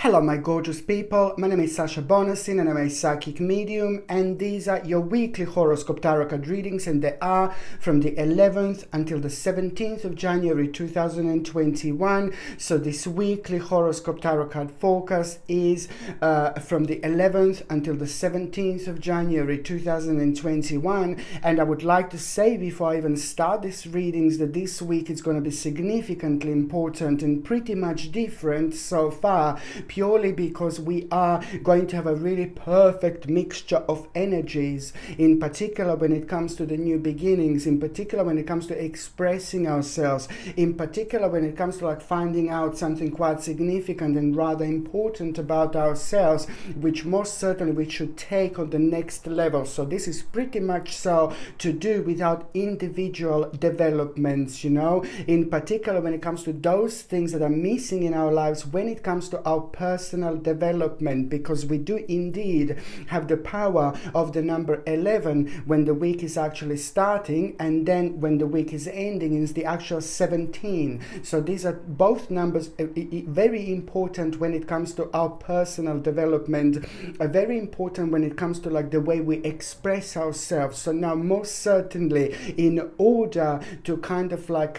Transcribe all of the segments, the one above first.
Hello my gorgeous people, my name is Sasha Bonasin and I'm a psychic medium, and these are your weekly horoscope tarot card readings, and they are from the 11th until the 17th of January 2021. So this weekly horoscope tarot card forecast is from the 11th until the 17th of January 2021, and I would like to say before I even start these readings that this week is going to be significantly important and pretty much different so far, purely because we are going to have a really perfect mixture of energies, in particular when it comes to the new beginnings, in particular when it comes to expressing ourselves, in particular when it comes to like finding out something quite significant and rather important about ourselves, which most certainly we should take on the next level. So this is pretty much so to do with our individual developments, you know, in particular when it comes to those things that are missing in our lives when it comes to our personal development, because we do indeed have the power of the number 11 when the week is actually starting, and then when the week is ending is the actual 17. So these are both numbers very important when it comes to our personal development, very important when it comes to like the way we express ourselves. So now most certainly, in order to kind of like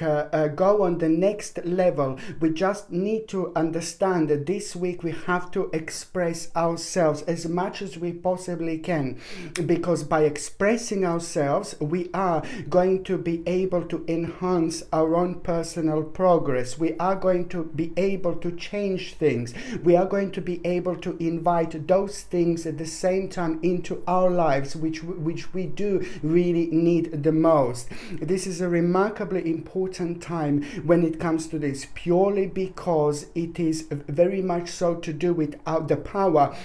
go on the next level, we just need to understand that this week we have to express ourselves as much as we possibly can, because by expressing ourselves we are going to be able to enhance our own personal progress. We are going to be able to change things. We are going to be able to invite those things at the same time into our lives which we do really need the most. This is a remarkably important time when it comes to this, purely because it is very much so to do with the power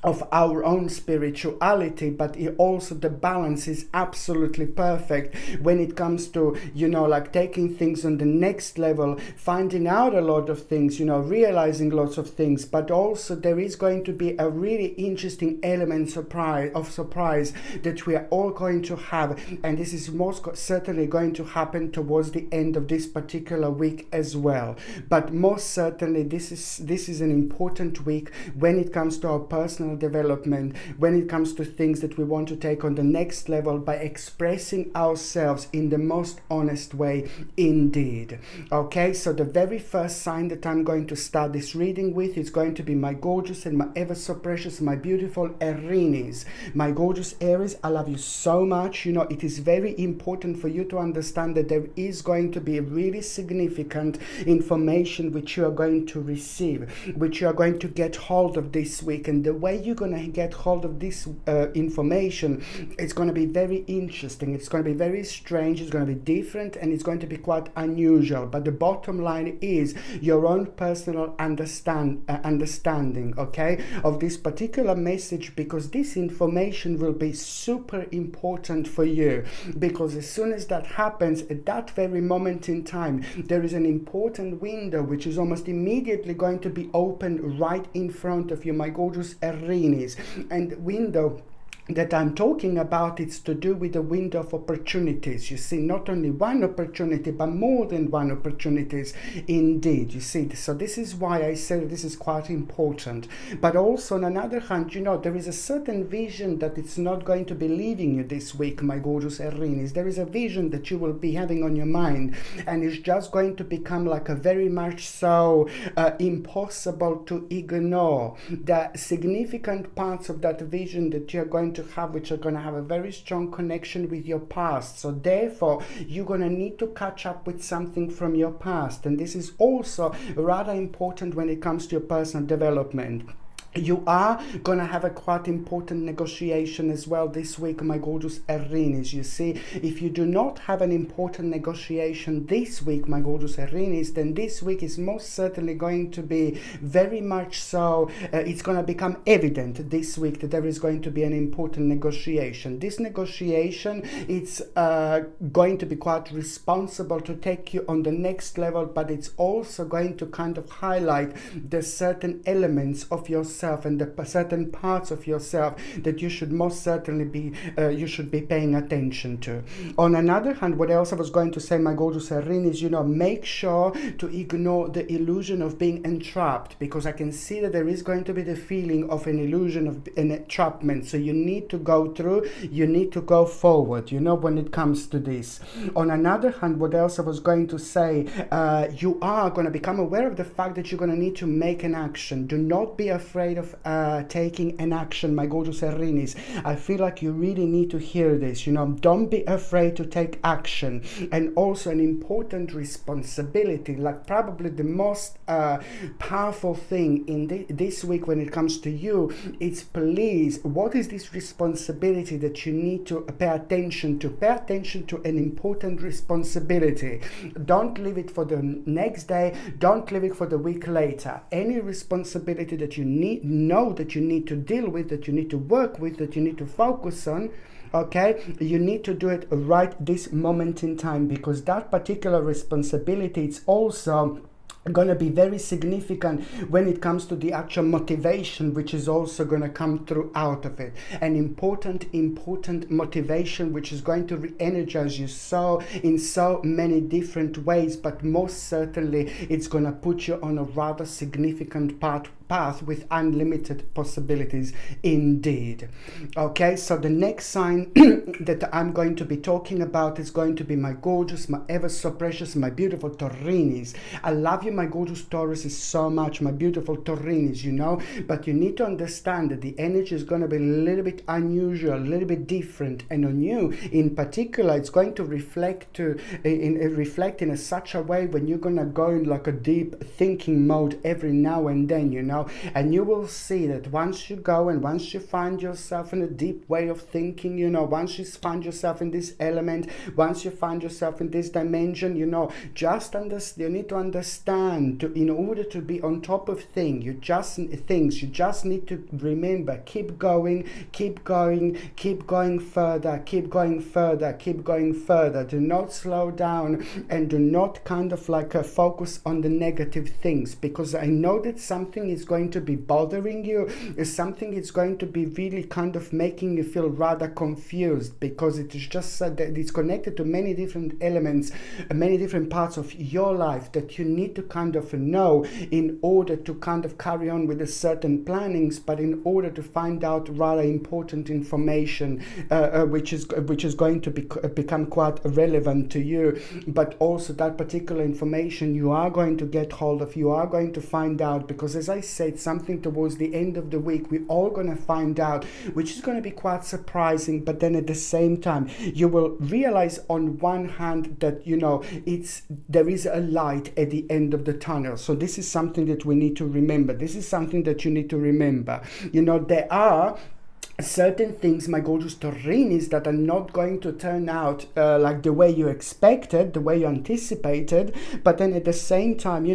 of our own spirituality, but it also the balance is absolutely perfect when it comes to, you know, like taking things on the next level, finding out a lot of things, you know, realizing lots of things, but also there is going to be a really interesting element surprise that we are all going to have, and this is most certainly going to happen towards the end of this particular week as well. But most certainly this is an important week when it comes to our personal development, when it comes to things that we want to take on the next level by expressing ourselves in the most honest way indeed. Okay, so the very first sign that I'm going to start this reading with is going to be my gorgeous and my ever so precious, my beautiful Aries. My gorgeous Aries, I love you so much. You know, it is very important for you to understand that there is going to be really significant information which you are going to receive, which you are going to get hold of this week, and the way you're going to get hold of this information, it's going to be very interesting, it's going to be very strange, it's going to be different, and it's going to be quite unusual. But the bottom line is your own personal understanding, okay, of this particular message, because this information will be super important for you, because as soon as that happens, at that very moment in time, there is an important window which is almost immediately going to be opened right in front of you, my gorgeous Aries. And the window that I'm talking about, it's to do with the window of opportunities. You see, not only one opportunity, but more than one opportunities indeed, you see. So this is why I say this is quite important. But also on another hand, you know, there is a certain vision that it's not going to be leaving you this week, my gorgeous Aries. There is a vision that you will be having on your mind, and it's just going to become like a very much so impossible to ignore. The significant parts of that vision that you're going to have, which are going to have a very strong connection with your past. So therefore you're going to need to catch up with something from your past, and this is also rather important when it comes to your personal development. You are going to have a quite important negotiation as well this week, my gorgeous Aries. You see, if you do not have an important negotiation this week, my gorgeous Aries, then this week is most certainly going to be very much so, it's going to become evident this week that there is going to be an important negotiation. This negotiation, it's going to be quite responsible to take you on the next level, but it's also going to kind of highlight the certain elements of yourself yourself and the certain parts of yourself that you should most certainly be paying attention to. On another hand, what else I was going to say, my gorgeous Erin, is, make sure to ignore the illusion of being entrapped, because I can see that there is going to be the feeling of an illusion of an entrapment. So you need to go through, you need to go forward, when it comes to this. On another hand, what else I was going to say, you are going to become aware of the fact that you're going to need to make an action. Do not be afraid of taking an action, my gorgeous Erinis. I feel like you really need to hear this. Don't be afraid to take action. And also an important responsibility, like probably the most powerful thing in this week when it comes to you, is please, what is this responsibility that you need to pay attention to? Pay attention to an important responsibility. Don't leave it for the next day. Don't leave it for the week later. Any responsibility that you know that you need to deal with, that you need to work with, that you need to focus on, okay, you need to do it right this moment in time, because that particular responsibility, it's also going to be very significant when it comes to the actual motivation, which is also going to come through out of it. An important motivation, which is going to re-energize you in so many different ways, but most certainly it's going to put you on a rather significant path with unlimited possibilities indeed. Okay, so the next sign that I'm going to be talking about is going to be my gorgeous, my ever so precious, my beautiful Taurinis. I love you, my gorgeous Tauruses, so much, my beautiful Taurinis, but you need to understand that the energy is going to be a little bit unusual, a little bit different, and on you in particular, it's going to reflect in such a way when you're going to go in like a deep thinking mode every now and then, and you will see that once you go and once you find yourself in a deep way of thinking, once you find yourself in this element, once you find yourself in this dimension, you need to understand, in order to be on top of things, you just need to remember, keep going further, keep going further. Do not slow down and do not kind of like focus on the negative things, because I know that something is going to be bothering you, something is going to be really kind of making you feel rather confused, because it is just that it's connected to many different elements, many different parts of your life that you need to kind of know in order to kind of carry on with a certain plannings, but in order to find out rather important information, which is going to become quite relevant to you. But also that particular information you are going to get hold of, you are going to find out, because as I said, something towards the end of the week we're all going to find out, which is going to be quite surprising, but then at the same time you will realize on one hand that there is a light at the end of the tunnel. So this is something that we need to remember. This is something that you need to remember. There are certain things, my gorgeous Taurinis, that are not going to turn out like the way you expected, the way you anticipated, but then at the same time,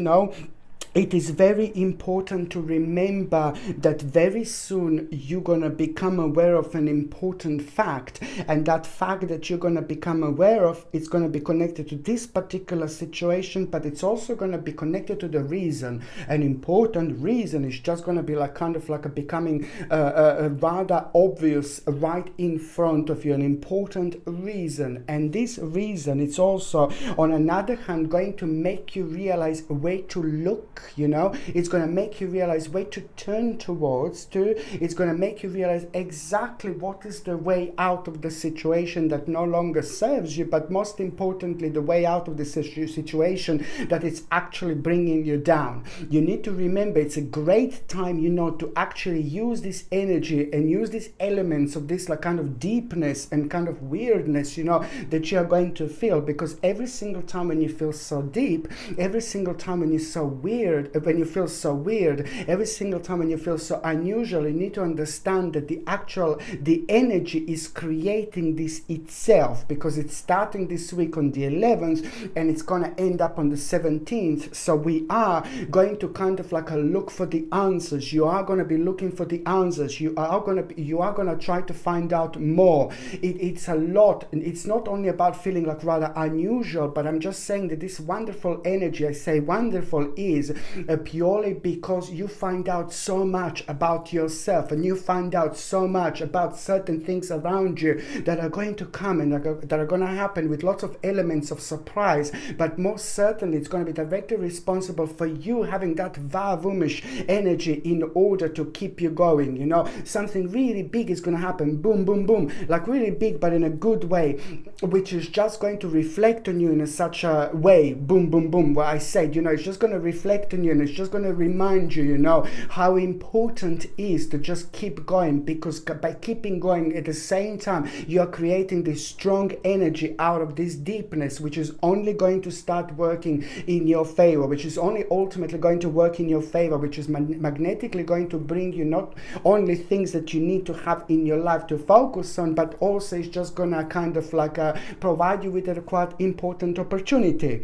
it is very important to remember that very soon you're going to become aware of an important fact, and that fact that you're going to become aware of is going to be connected to this particular situation, but it's also going to be connected to the reason. An important reason is just going to be like kind of like becoming rather obvious right in front of you, an important reason. And this reason, it's also on another hand going to make you realize a way to look. It's going to make you realize where to turn towards to. It's going to make you realize exactly what is the way out of the situation that no longer serves you, but most importantly, the way out of the situation that it's actually bringing you down. You need to remember it's a great time, to actually use this energy and use these elements of this like kind of deepness and kind of weirdness, that you are going to feel, because every single time when you feel so deep, every single time when you're so weird, when you feel so weird, every single time when you feel so unusual, you need to understand that the energy is creating this itself, because it's starting this week on the 11th and it's going to end up on the 17th. So we are going to kind of like look for the answers. You are going to be looking for the answers. You are going to try to find out more. It's a lot. It's not only about feeling like rather unusual, but I'm just saying that this wonderful energy, I say wonderful, is purely because you find out so much about yourself, and you find out so much about certain things around you that are going to come and that are going to happen with lots of elements of surprise. But most certainly it's going to be directly responsible for you having that Vavumish energy in order to keep you going. You know, something really big is going to happen, boom, boom, boom, like really big, but in a good way, which is just going to reflect on you in such a way, boom, boom, boom, where I said, you know, it's just going to reflect on you, and it's just going to remind you, you know, how important it is to just keep going, because by keeping going at the same time, you are creating this strong energy out of this deepness, which is only going to start working in your favor, which is only ultimately going to work in your favor, which is magnetically going to bring you not only things that you need to have in your life to focus on, but also it's just gonna kind of like provide you with a quite important opportunity.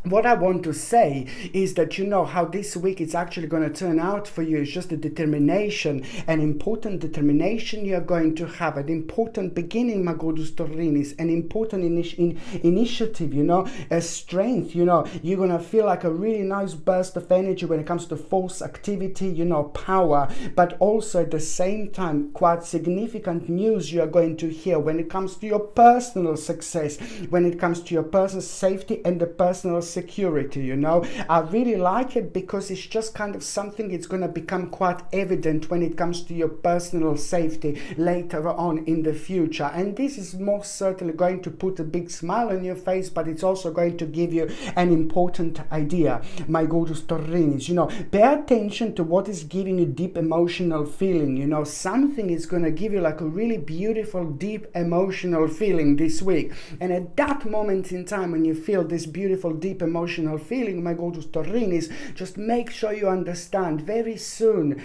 What I want to say is that, you know, how this week it's actually going to turn out for you is just a determination, an important determination you're going to have, an important beginning, my gorgeous Taurinis, an important initiative, you know, a strength, you know, you're going to feel like a really nice burst of energy when it comes to force, activity, you know, power, but also at the same time, quite significant news you are going to hear when it comes to your personal success, when it comes to your personal safety and the personal security. You know, I really like it because it's just kind of something it's going to become quite evident when it comes to your personal safety later on in the future, and this is most certainly going to put a big smile on your face, but it's also going to give you an important idea, my gorgeous Taurinis. You know, pay attention to what is giving you deep emotional feeling. You know, something is going to give you like a really beautiful deep emotional feeling this week, and at that moment in time when you feel this beautiful deep emotional feeling, my gorgeous Taurinis, just make sure you understand very soon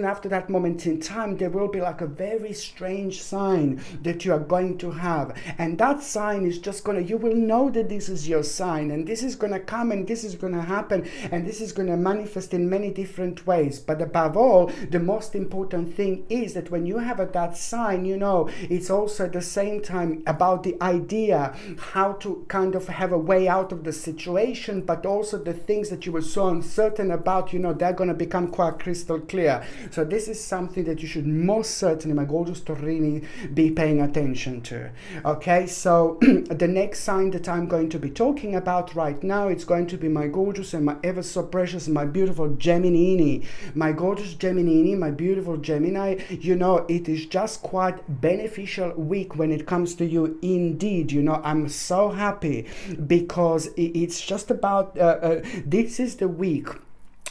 after that moment in time, there will be like a very strange sign that you are going to have, and that sign is just gonna, you will know that this is your sign, and this is gonna come, and this is gonna happen, and this is gonna manifest in many different ways. But above all, the most important thing is that when you have that sign, you know, it's also at the same time about the idea how to kind of have a way out of the situation, but also the things that you were so uncertain about, you know, they're going to become quite crystal clear. So this is something that you should most certainly, my gorgeous Taurini, be paying attention to. Okay, so the next sign that I'm going to be talking about right now, it's going to be my gorgeous and my ever so precious, my beautiful Gemini. My gorgeous Gemini, my beautiful Gemini, you know, it is just quite beneficial week when it comes to you indeed. You know, I'm so happy because it's just about this is the week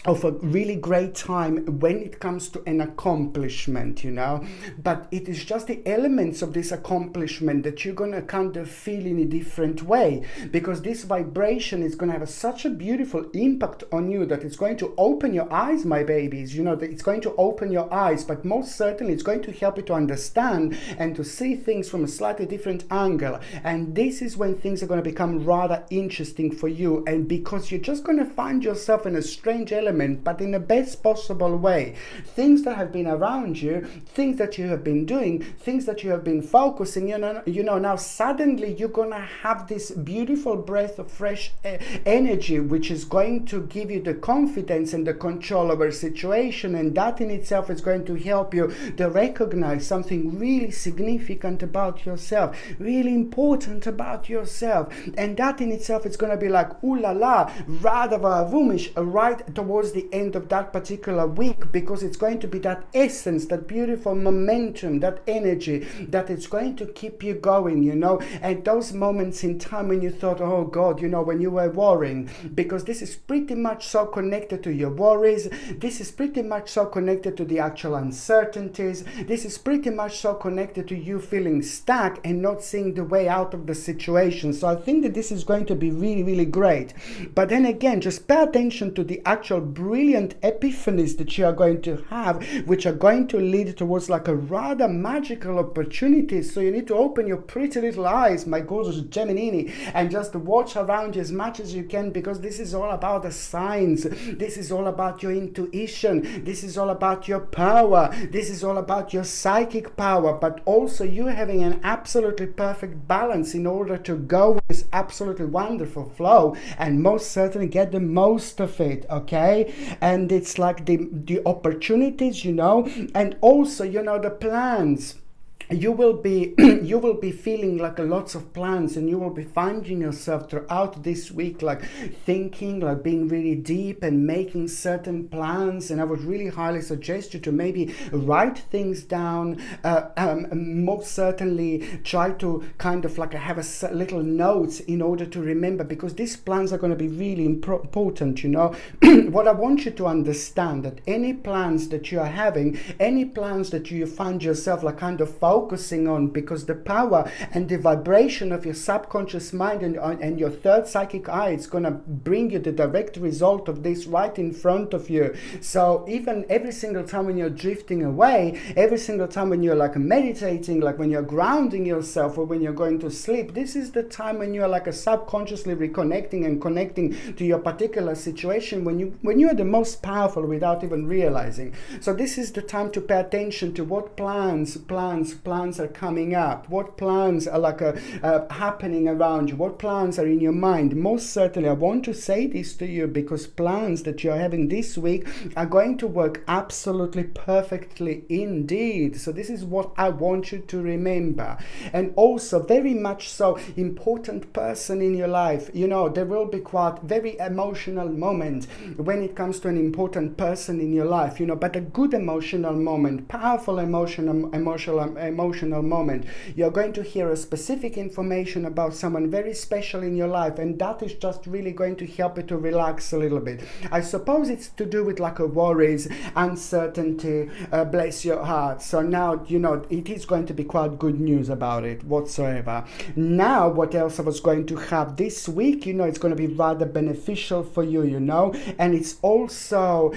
of a really great time when it comes to an accomplishment, you know, but it is just the elements of this accomplishment that you're going to kind of feel in a different way, because this vibration is going to have such a beautiful impact on you that it's going to open your eyes, my babies. You know, that it's going to open your eyes, but most certainly it's going to help you to understand and to see things from a slightly different angle, and this is when things are going to become rather interesting for you, and because you're just going to find yourself in a strange element, but in the best possible way. Things that have been around you, things that you have been doing, things that you have been focusing, you know, now suddenly you're gonna have this beautiful breath of fresh energy, which is going to give you the confidence and the control over a situation, and that in itself is going to help you to recognize something really significant about yourself, really important about yourself, and that in itself is going to be like ooh la la, rather vavumish, right towards the end of that particular week, because it's going to be that essence, that beautiful momentum, that energy that it's going to keep you going, you know, and those moments in time when you thought, oh God, you know, when you were worrying, because this is pretty much so connected to your worries, this is pretty much so connected to the actual uncertainties, this is pretty much so connected to you feeling stuck and not seeing the way out of the situation. So I think that this is going to be really, really great. But then again, just pay attention to the actual brilliant epiphanies that you are going to have, which are going to lead towards like a rather magical opportunity. So you need to open your pretty little eyes, my gorgeous Gemini, and just watch around you as much as you can, because this is all about the signs, this is all about your intuition, this is all about your power, this is all about your psychic power, but also you having an absolutely perfect balance in order to go with this absolutely wonderful flow and most certainly get the most of it. Okay, okay? And it's like the opportunities, you know, and also, you know, the plans. You will be you will be feeling like lots of plans, and you will be finding yourself throughout this week like thinking, like being really deep and making certain plans. And I would really highly suggest you to maybe write things down. Most certainly try to kind of like have a little notes in order to remember, because these plans are going to be really important, you know. What I want you to understand, that any plans that you are having, any plans that you find yourself like kind of focusing on, because the power and the vibration of your subconscious mind and your third psychic eye, it's going to bring you the direct result of this right in front of you. So even every single time when you're drifting away, every single time when you're like meditating, like when you're grounding yourself, or when you're going to sleep, this is the time when you're like a subconsciously reconnecting and connecting to your particular situation, when you are the most powerful without even realizing. So this is the time to pay attention to what plans are coming up, what plans are like happening around you, what plans are in your mind. Most certainly I want to say this to you, because plans that you're having this week are going to work absolutely perfectly indeed. So this is what I want you to remember. And also, very much so, important person in your life, you know, there will be quite very emotional moment when it comes to an important person in your life, you know, but a good emotional moment, powerful emotional moment. You're going to hear a specific information about someone very special in your life, and that is just really going to help you to relax a little bit. I suppose it's to do with like a worries, uncertainty, bless your heart. So now, you know, it is going to be quite good news about it whatsoever. Now, what else I was going to have this week, you know, it's going to be rather beneficial for you, you know, and it's also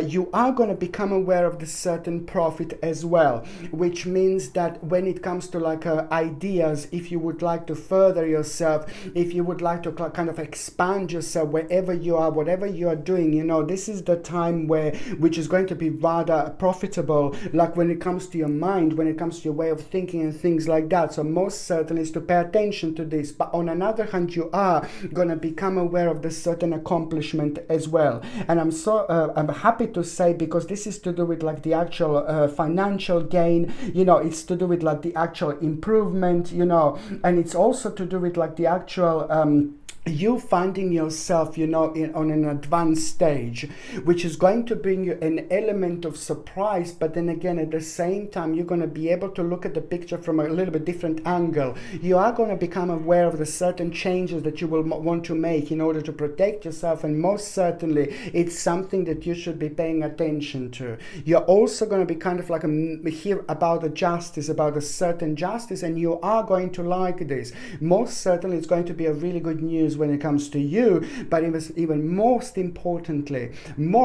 you are going to become aware of the certain profit as well, which means that when it comes to like ideas, if you would like to further yourself, if you would like to kind of expand yourself wherever you are, whatever you are doing, you know, this is the time which is going to be rather profitable, like when it comes to your mind, when it comes to your way of thinking and things like that. So most certainly is to pay attention to this. But on another hand, you are going to become aware of the certain accomplishment as well. And I'm happy to say, because this is to do with like the actual financial gain, you know, it's to do with like the actual improvement, you know, and it's also to do with like the actual you finding yourself, you know, on an advanced stage, which is going to bring you an element of surprise. But then again, at the same time, you're going to be able to look at the picture from a little bit different angle. You are going to become aware of the certain changes that you will want to make in order to protect yourself, and most certainly it's something that you should be paying attention to. You're also going to be kind of like hear about a justice, about a certain justice, and you are going to like this. Most certainly it's going to be a really good news when it comes to you, but even more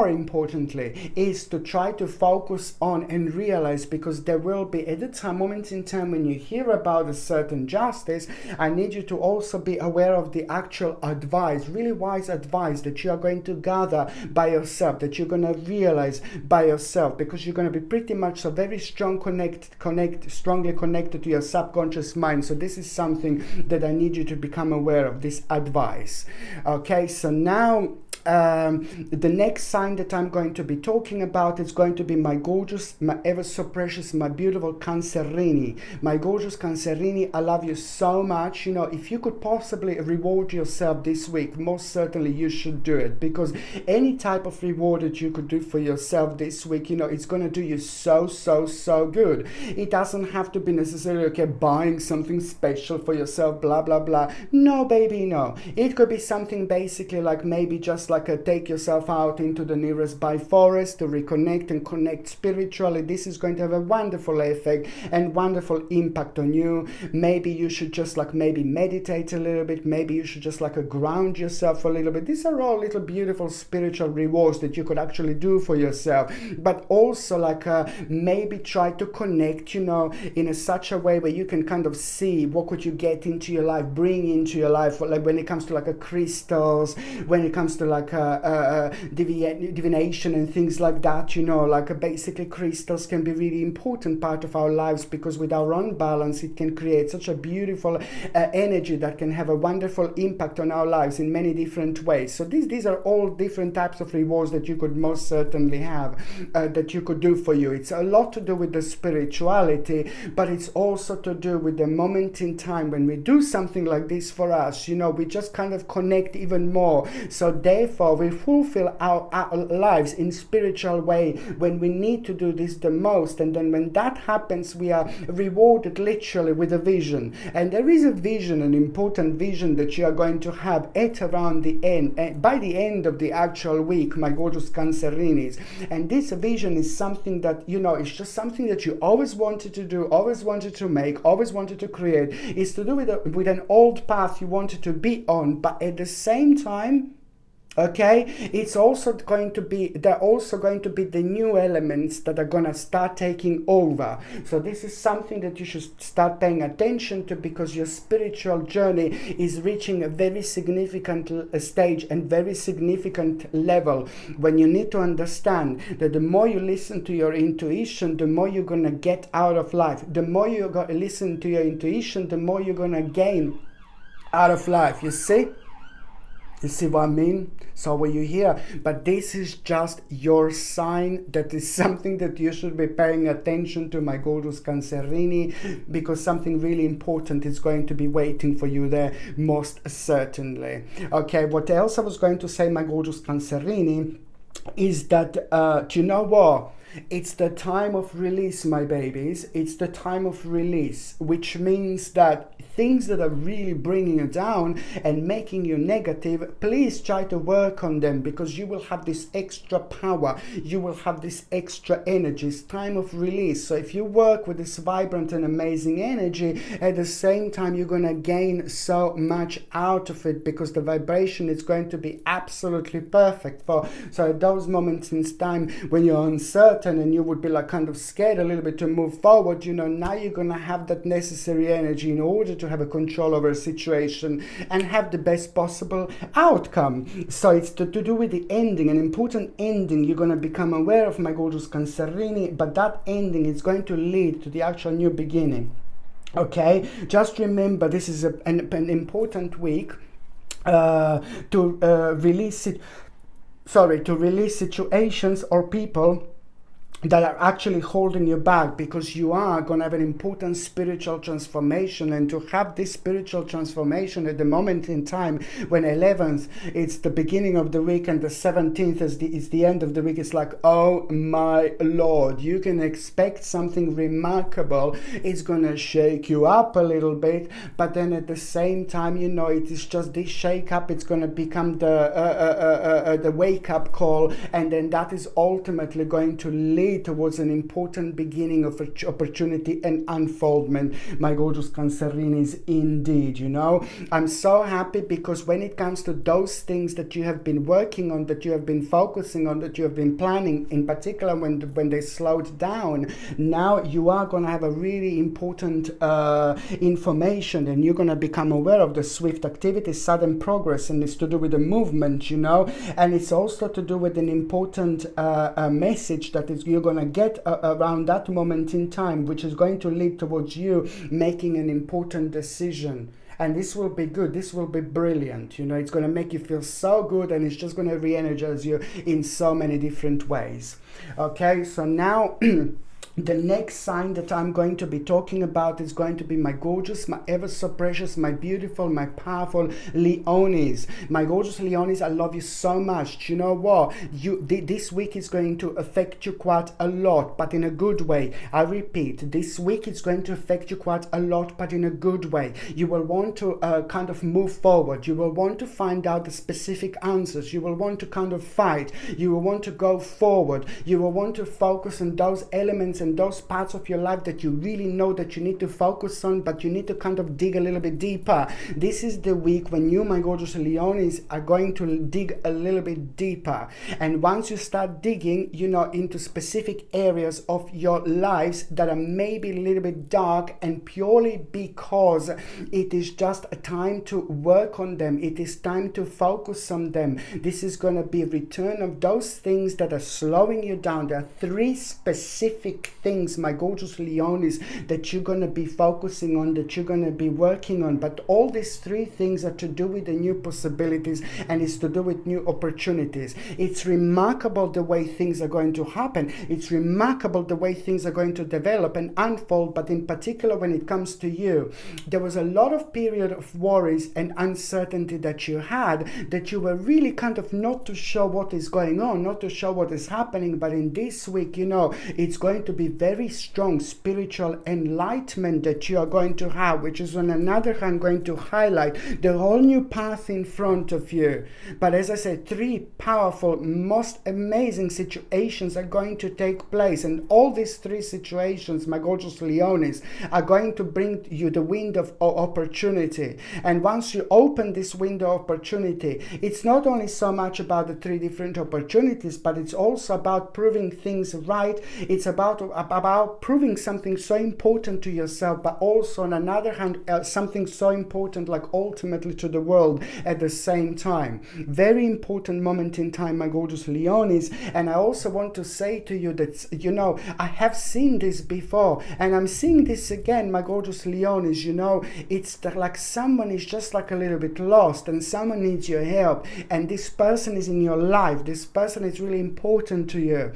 importantly is to try to focus on and realize, because there will be at the time moments in time when you hear about a certain justice, I need you to also be aware of the actual advice, really wise advice that you are going to gather by yourself, that you're going to realize by yourself, because you're going to be pretty much so very strongly connected to your subconscious mind. So this is something that I need you to become aware of, this advice. Okay, so now the next sign that I'm going to be talking about is going to be my gorgeous, my ever so precious, my beautiful Cancerini. My gorgeous Cancerini, I love you so much. You know, if you could possibly reward yourself this week, most certainly you should do it, because any type of reward that you could do for yourself this week, you know, it's going to do you so good. It doesn't have to be necessarily, okay, buying something special for yourself, blah blah blah. No, baby, no. It could be something basically like maybe just like take yourself out into the nearest by forest to reconnect and connect spiritually. This is going to have a wonderful effect and wonderful impact on you. Maybe you should just like maybe meditate a little bit. Maybe you should just like ground yourself a little bit. These are all little beautiful spiritual rewards that you could actually do for yourself. But also like maybe try to connect, you know, in such a way where you can kind of see what could you get into your life, bring into your life, like when it comes to like crystals, when it comes to like like divination and things like that, you know, like basically crystals can be really important part of our lives, because with our own balance it can create such a beautiful energy that can have a wonderful impact on our lives in many different ways. So these are all different types of rewards that you could most certainly have, that you could do for you. It's a lot to do with the spirituality, but it's also to do with the moment in time when we do something like this for us, you know, we just kind of connect even more. So therefore we fulfill our lives in spiritual way when we need to do this the most. And then when that happens, we are rewarded literally with a vision. And there is a vision, an important vision that you are going to have at around the end, by the end of the actual week, my gorgeous Cancerinis. And this vision is something that, you know, it's just something that you always wanted to do, always wanted to make, always wanted to create. It's to do with an old path you wanted to be on, but at the same time, okay, it's also going to be, they're also going to be the new elements that are going to start taking over. So this is something that you should start paying attention to, because your spiritual journey is reaching a very significant stage and very significant level, when you need to understand that the more you listen to your intuition, the more you're going to get out of life. The more you're going to listen to your intuition, the more you're going to gain out of life. You see? You see what I mean? So when you hear, but this is just your sign that is something that you should be paying attention to, my gorgeous Cancerini, because something really important is going to be waiting for you there, most certainly. Okay, what else I was going to say, my gorgeous Cancerini, is that, do you know what? It's the time of release, my babies. It's the time of release, which means that things that are really bringing you down and making you negative, please try to work on them, because you will have this extra power. You will have this extra energy. It's time of release. So if you work with this vibrant and amazing energy, at the same time, you're going to gain so much out of it, because the vibration is going to be absolutely perfect for, so at those moments in time when you're uncertain and you would be like kind of scared a little bit to move forward, you know, now you're going to have that necessary energy in order to have a control over a situation and have the best possible outcome. So it's to do with the ending, an important ending you're going to become aware of, my gorgeous Cancerini, but that ending is going to lead to the actual new beginning. Okay, just remember, this is an important week to release situations or people that are actually holding you back, because you are going to have an important spiritual transformation. And to have this spiritual transformation at the moment in time when 11th, it's the beginning of the week, and the 17th is the end of the week, it's like, oh my Lord, you can expect something remarkable. It's going to shake you up a little bit, but then at the same time, you know, it is just this shake up, it's going to become the wake up call, and then that is ultimately going to lead towards an important beginning of opportunity and unfoldment, my gorgeous Cancerinis, indeed. You know, I'm so happy, because when it comes to those things that you have been working on, that you have been focusing on, that you have been planning, in particular when they slowed down, now you are going to have a really important information, and you're going to become aware of the swift activity, sudden progress, and it's to do with the movement, you know, and it's also to do with an important message that is you're going to get around that moment in time, which is going to lead towards you making an important decision. And this will be good. This will be brilliant. You know, it's going to make you feel so good, and it's just going to re-energize you in so many different ways. Okay, so now the next sign that I'm going to be talking about is going to be my gorgeous, my ever so precious, my beautiful, my powerful Leonis. My gorgeous Leonis, I love you so much. You know what? This week is going to affect you quite a lot, but in a good way. I repeat, this week is going to affect you quite a lot, but in a good way. You will want to kind of move forward. You will want to find out the specific answers. You will want to kind of fight. You will want to go forward. You will want to focus on those elements and and those parts of your life that you really know that you need to focus on, but you need to kind of dig a little bit deeper. This is the week when you, my gorgeous Leonis, are going to dig a little bit deeper. And once you start digging, into specific areas of your lives that are maybe a little bit dark, and purely because it is just a time to work on them, it is time to focus on them. This is going to be a return of those things that are slowing you down. There are 3 specific things, my gorgeous Leonis, that you're going to be focusing on, that you're going to be working on. But all these 3 things are to do with the new possibilities, and it's to do with new opportunities. It's remarkable the way things are going to happen. It's remarkable the way things are going to develop and unfold. But in particular, when it comes to you, there was a lot of period of worries and uncertainty that you had, that you were really kind of not too sure what is going on, not too sure what is happening. But in this week, it's going to be very strong spiritual enlightenment that you are going to have, which is on another hand going to highlight the whole new path in front of you. But as I said, 3 powerful, most amazing situations are going to take place, and all these 3 situations, my gorgeous Leonis, are going to bring you the window of opportunity. And once you open this window of opportunity, it's not only so much about the 3 different opportunities, but it's also about proving things right. It's about proving something so important to yourself, but also on another hand, something so important, like ultimately to the world at the same time. Very important moment in time, my gorgeous Leonis. And I also want to say to you that, I have seen this before, and I'm seeing this again, my gorgeous Leonis. It's like someone is just like a little bit lost, and someone needs your help, and this person is in your life. This person is really important to you.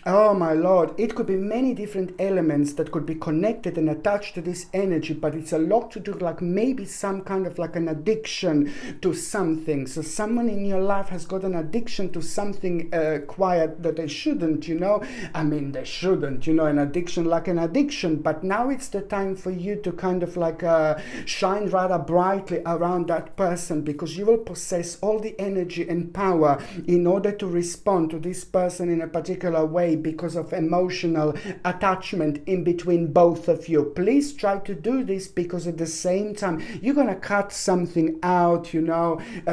Oh my Lord, it could be many different elements that could be connected and attached to this energy, but it's a lot to do, like maybe some kind of like an addiction to something. So someone in your life has got an addiction to something quiet that they shouldn't, they shouldn't, an addiction like an addiction. But now it's the time for you to kind of like shine rather brightly around that person, because you will possess all the energy and power in order to respond to this person in a particular way, because of emotional attachment in between both of you. Please try to do this, because at the same time you're going to cut something out,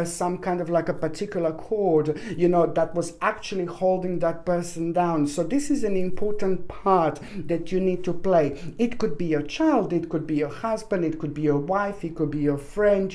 some kind of like a particular cord, that was actually holding that person down. So this is an important part that you need to play. It could be your child, it could be your husband, it could be your wife, it could be your friend,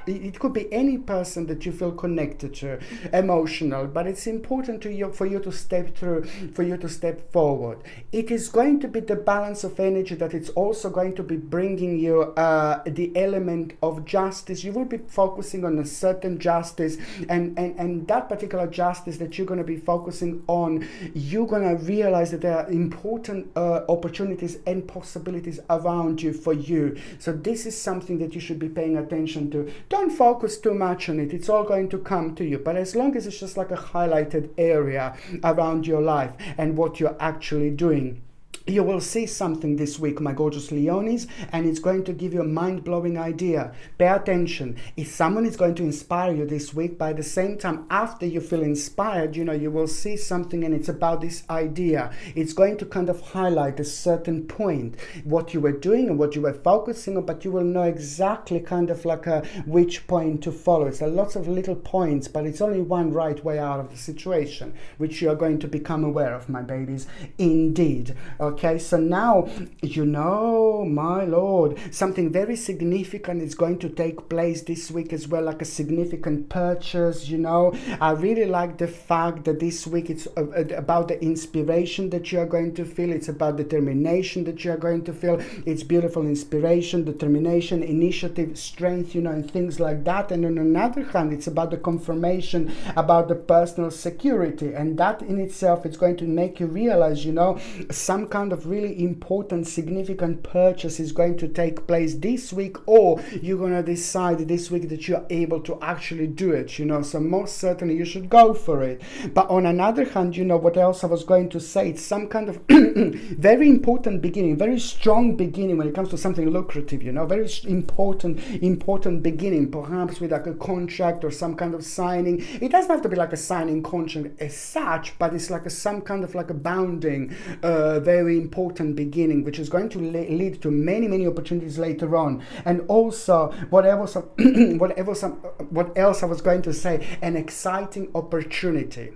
it could be any person that you feel connected to, emotional. But it's important to you, for you to step through, for you to step forward. It is going to be the balance of energy that it's also going to be bringing you the element of justice. You will be focusing on a certain justice, and that particular justice that you're going to be focusing on, you're going to realize that there are important opportunities and possibilities around you for you. So this is something that you should be paying attention to. Don't focus too much on it. It's all going to come to you. But as long as it's just like a highlighted area around your life and what you're actually doing, you will see something this week, my gorgeous Leonis, and it's going to give you a mind-blowing idea. Pay attention. If someone is going to inspire you this week, by the same time, after you feel inspired, you will see something, and it's about this idea. It's going to kind of highlight a certain point, what you were doing and what you were focusing on, but you will know exactly kind of like which point to follow. It's a lots of little points, but it's only one right way out of the situation, which you are going to become aware of, my babies, indeed. Okay, so now, my Lord, something very significant is going to take place this week as well, like a significant purchase, I really like the fact that this week it's about the inspiration that you are going to feel. It's about determination that you are going to feel. It's beautiful inspiration, determination, initiative, strength, and things like that. And on another hand, it's about the confirmation about the personal security. And that in itself is going to make you realize, some kind of really important, significant purchase is going to take place this week, or you're going to decide this week that you're able to actually do it, so most certainly you should go for it. But on another hand, what else I was going to say, it's some kind of very important beginning, very strong beginning when it comes to something lucrative, very important beginning, perhaps with like a contract or some kind of signing. It doesn't have to be like a signing contract as such, but it's like some kind of like a bounding, very very important beginning, which is going to lead to many, many opportunities later on. And also, what else I was going to say, an exciting opportunity.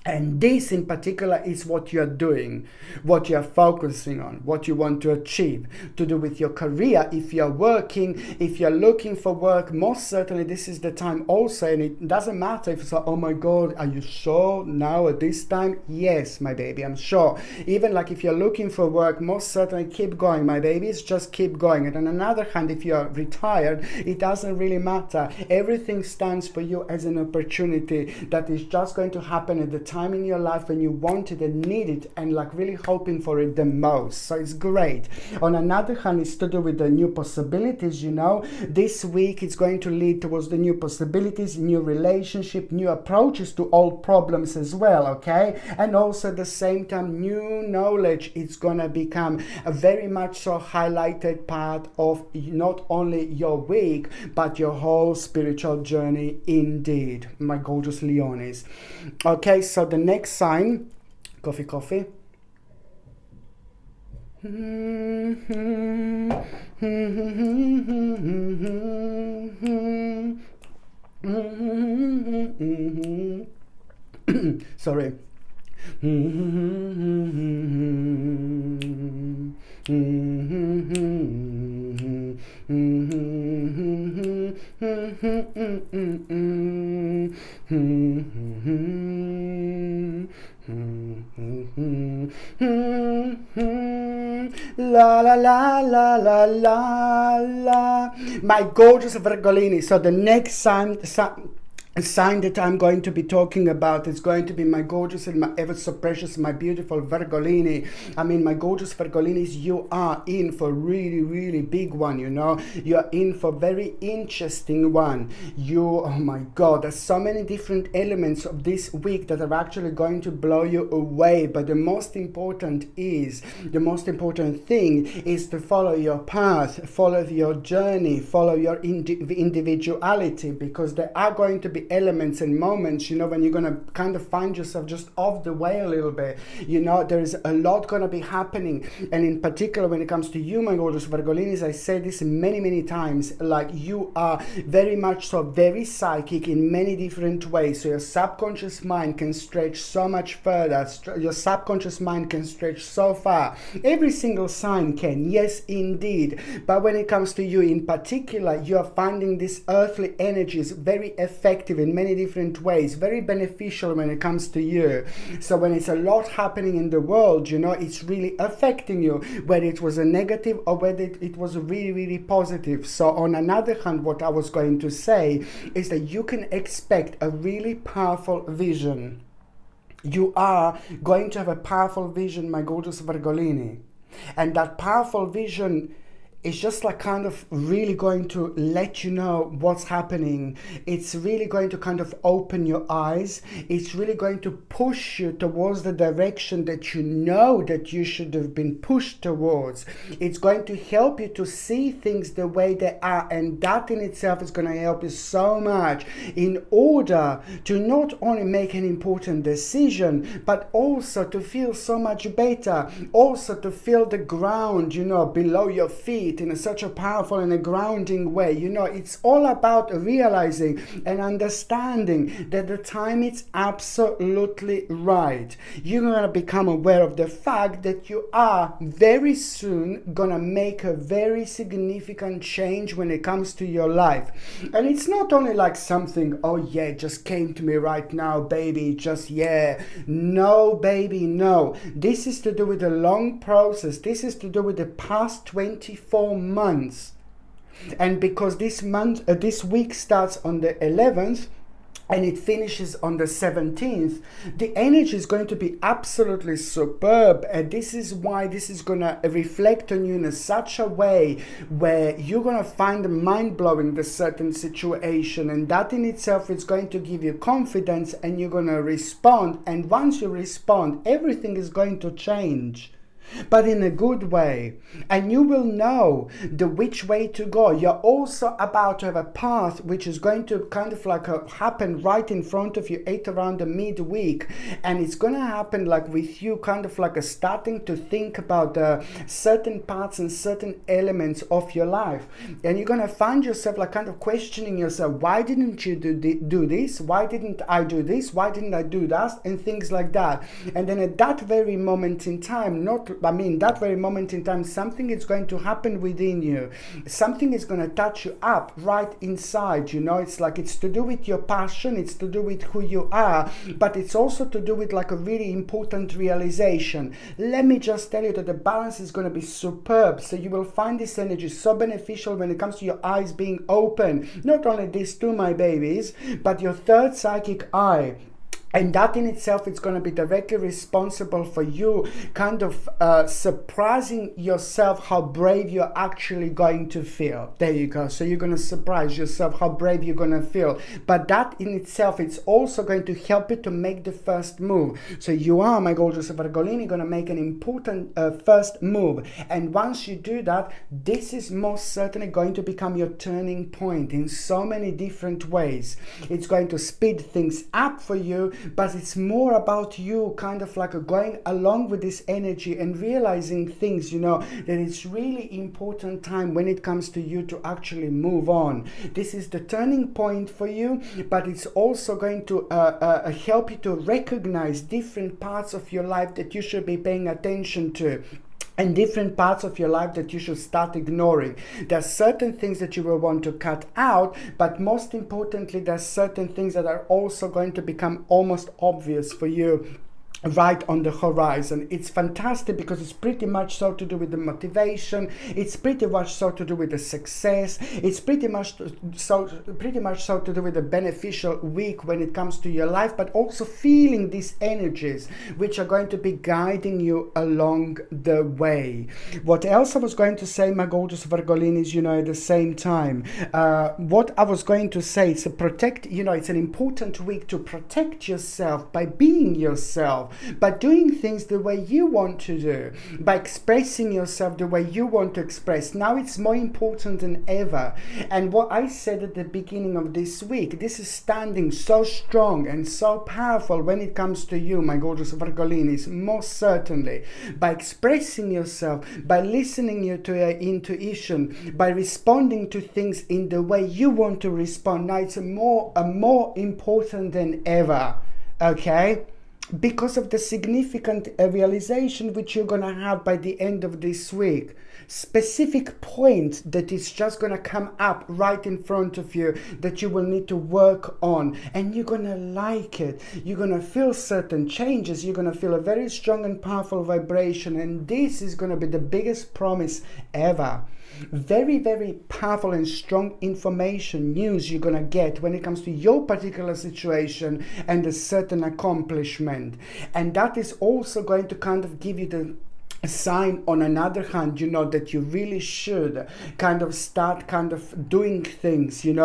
And this in particular is what you're doing, what you're focusing on, what you want to achieve, to do with your career. If you're working, if you're looking for work, most certainly this is the time also. And it doesn't matter if it's like, oh my God, are you sure now at this time? Yes, my baby, I'm sure. Even like if you're looking for work, most certainly keep going, my babies, just keep going. And on another hand, if you're retired, it doesn't really matter. Everything stands for you as an opportunity that is just going to happen at the time in your life when you want it and need it, and like really hoping for it the most. So it's great. On another hand, it's to do with the new possibilities. You know, this week it's going to lead towards the new possibilities, new relationship, new approaches to old problems as well, okay? And also at the same time, new knowledge. It's gonna become a very much so highlighted part of not only your week but your whole spiritual journey indeed, my gorgeous Leonis. Okay, so the next sign, coffee. Sorry. La la la la la la la. My gorgeous Virgolini. So the next sign that I'm going to be talking about is going to be my gorgeous and my ever so precious, my beautiful Virgolini. I mean, my gorgeous Virgolinis, you are in for really, really big one, you know. You're in for very interesting one. Oh my God, there's so many different elements of this week that are actually going to blow you away. But the most important thing is to follow your path, follow your journey, follow your individuality, because there are going to be elements and moments, you know, when you're going to kind of find yourself just off the way a little bit. You know, there's a lot going to be happening. And in particular, when it comes to you, my gorgeous Virgolinis, I said this many, many times, like you are very much so very psychic in many different ways. So your subconscious mind can stretch so much further. Your subconscious mind can stretch so far. Every single sign can, yes, indeed. But when it comes to you in particular, you are finding these earthly energies very effective in many different ways, very beneficial when it comes to you. So when it's a lot happening in the world, you know, it's really affecting you, whether it was a negative or whether it was really, really positive. So on another hand, what I was going to say is that you can expect a really powerful vision. You are going to have a powerful vision, my gorgeous Virgolini. And that powerful vision is just like kind of really going to let you know what's happening. It's really going to kind of open your eyes. It's really going to push you towards the direction that you know that you should have been pushed towards. It's going to help you to see things the way they are, and that in itself is going to help you so much in order to not only make an important decision, but also to feel so much better, also to feel the ground, you know, below your feet in such a powerful and a grounding way. You know, it's all about realizing and understanding that the time is absolutely right. You're going to become aware of the fact that you are very soon going to make a very significant change when it comes to your life. And it's not only like something, oh yeah, just came to me right now, baby, just yeah. No, baby, no. This is to do with a long process. This is to do with the past 24 months. And because this week starts on the 11th and it finishes on the 17th, the energy is going to be absolutely superb. And this is why this is going to reflect on you in such a way where you're going to find mind-blowing the certain situation, and that in itself is going to give you confidence, and you're going to respond. And once you respond, everything is going to change. but in a good way, and you will know which way to go. You're also about to have a path which is going to kind of like happen right in front of you at around the midweek, and it's going to happen like with you kind of like starting to think about certain parts and certain elements of your life, and you're going to find yourself like kind of questioning yourself, why didn't you do this, why didn't I do this, why didn't I do that, and things like that. And then at that very moment in time, that very moment in time, something is going to happen within you. Something is going to touch you up right inside, it's like it's to do with your passion, it's to do with who you are, but it's also to do with like a really important realization. Let me just tell you that the balance is going to be superb. So you will find this energy so beneficial when it comes to your eyes being open. Not only these two, my babies, but your third psychic eye. And that in itself is going to be directly responsible for you kind of surprising yourself how brave you're actually going to feel. There you go. So you're going to surprise yourself how brave you're going to feel. But that in itself, it's also going to help you to make the first move. So you are, my gorgeous Virgolini, going to make an important first move. And once you do that, this is most certainly going to become your turning point in so many different ways. It's going to speed things up for you, but it's more about you kind of like going along with this energy and realizing things, that it's really important time when it comes to you to actually move on. This is the turning point for you, but it's also going to help you to recognize different parts of your life that you should be paying attention to, and different parts of your life that you should start ignoring. There's certain things that you will want to cut out, but most importantly, there's certain things that are also going to become almost obvious for you right on the horizon. It's fantastic because it's pretty much so to do with the motivation, it's pretty much so to do with the success, it's pretty much so to do with the beneficial week when it comes to your life, but also feeling these energies which are going to be guiding you along the way. What else I was going to say, my gorgeous Virgolinis, at the same time, what I was going to say is to protect, it's an important week to protect yourself by being yourself, by doing things the way you want to do, by expressing yourself the way you want to express. Now it's more important than ever. And what I said at the beginning of this week, this is standing so strong and so powerful when it comes to you, my gorgeous Virgolinis, most certainly. By expressing yourself, by listening to your intuition, by responding to things in the way you want to respond. Now it's more important than ever, okay? Because of the significant realization which you're going to have by the end of this week. Specific point that is just going to come up right in front of you that you will need to work on, and you're going to like it. You're going to feel certain changes. You're going to feel a very strong and powerful vibration, and this is going to be the biggest promise ever. Very, very powerful and strong information, news you're going to get when it comes to your particular situation and a certain accomplishment. And that is also going to kind of give you the sign on another hand, that you really should kind of start kind of doing things, in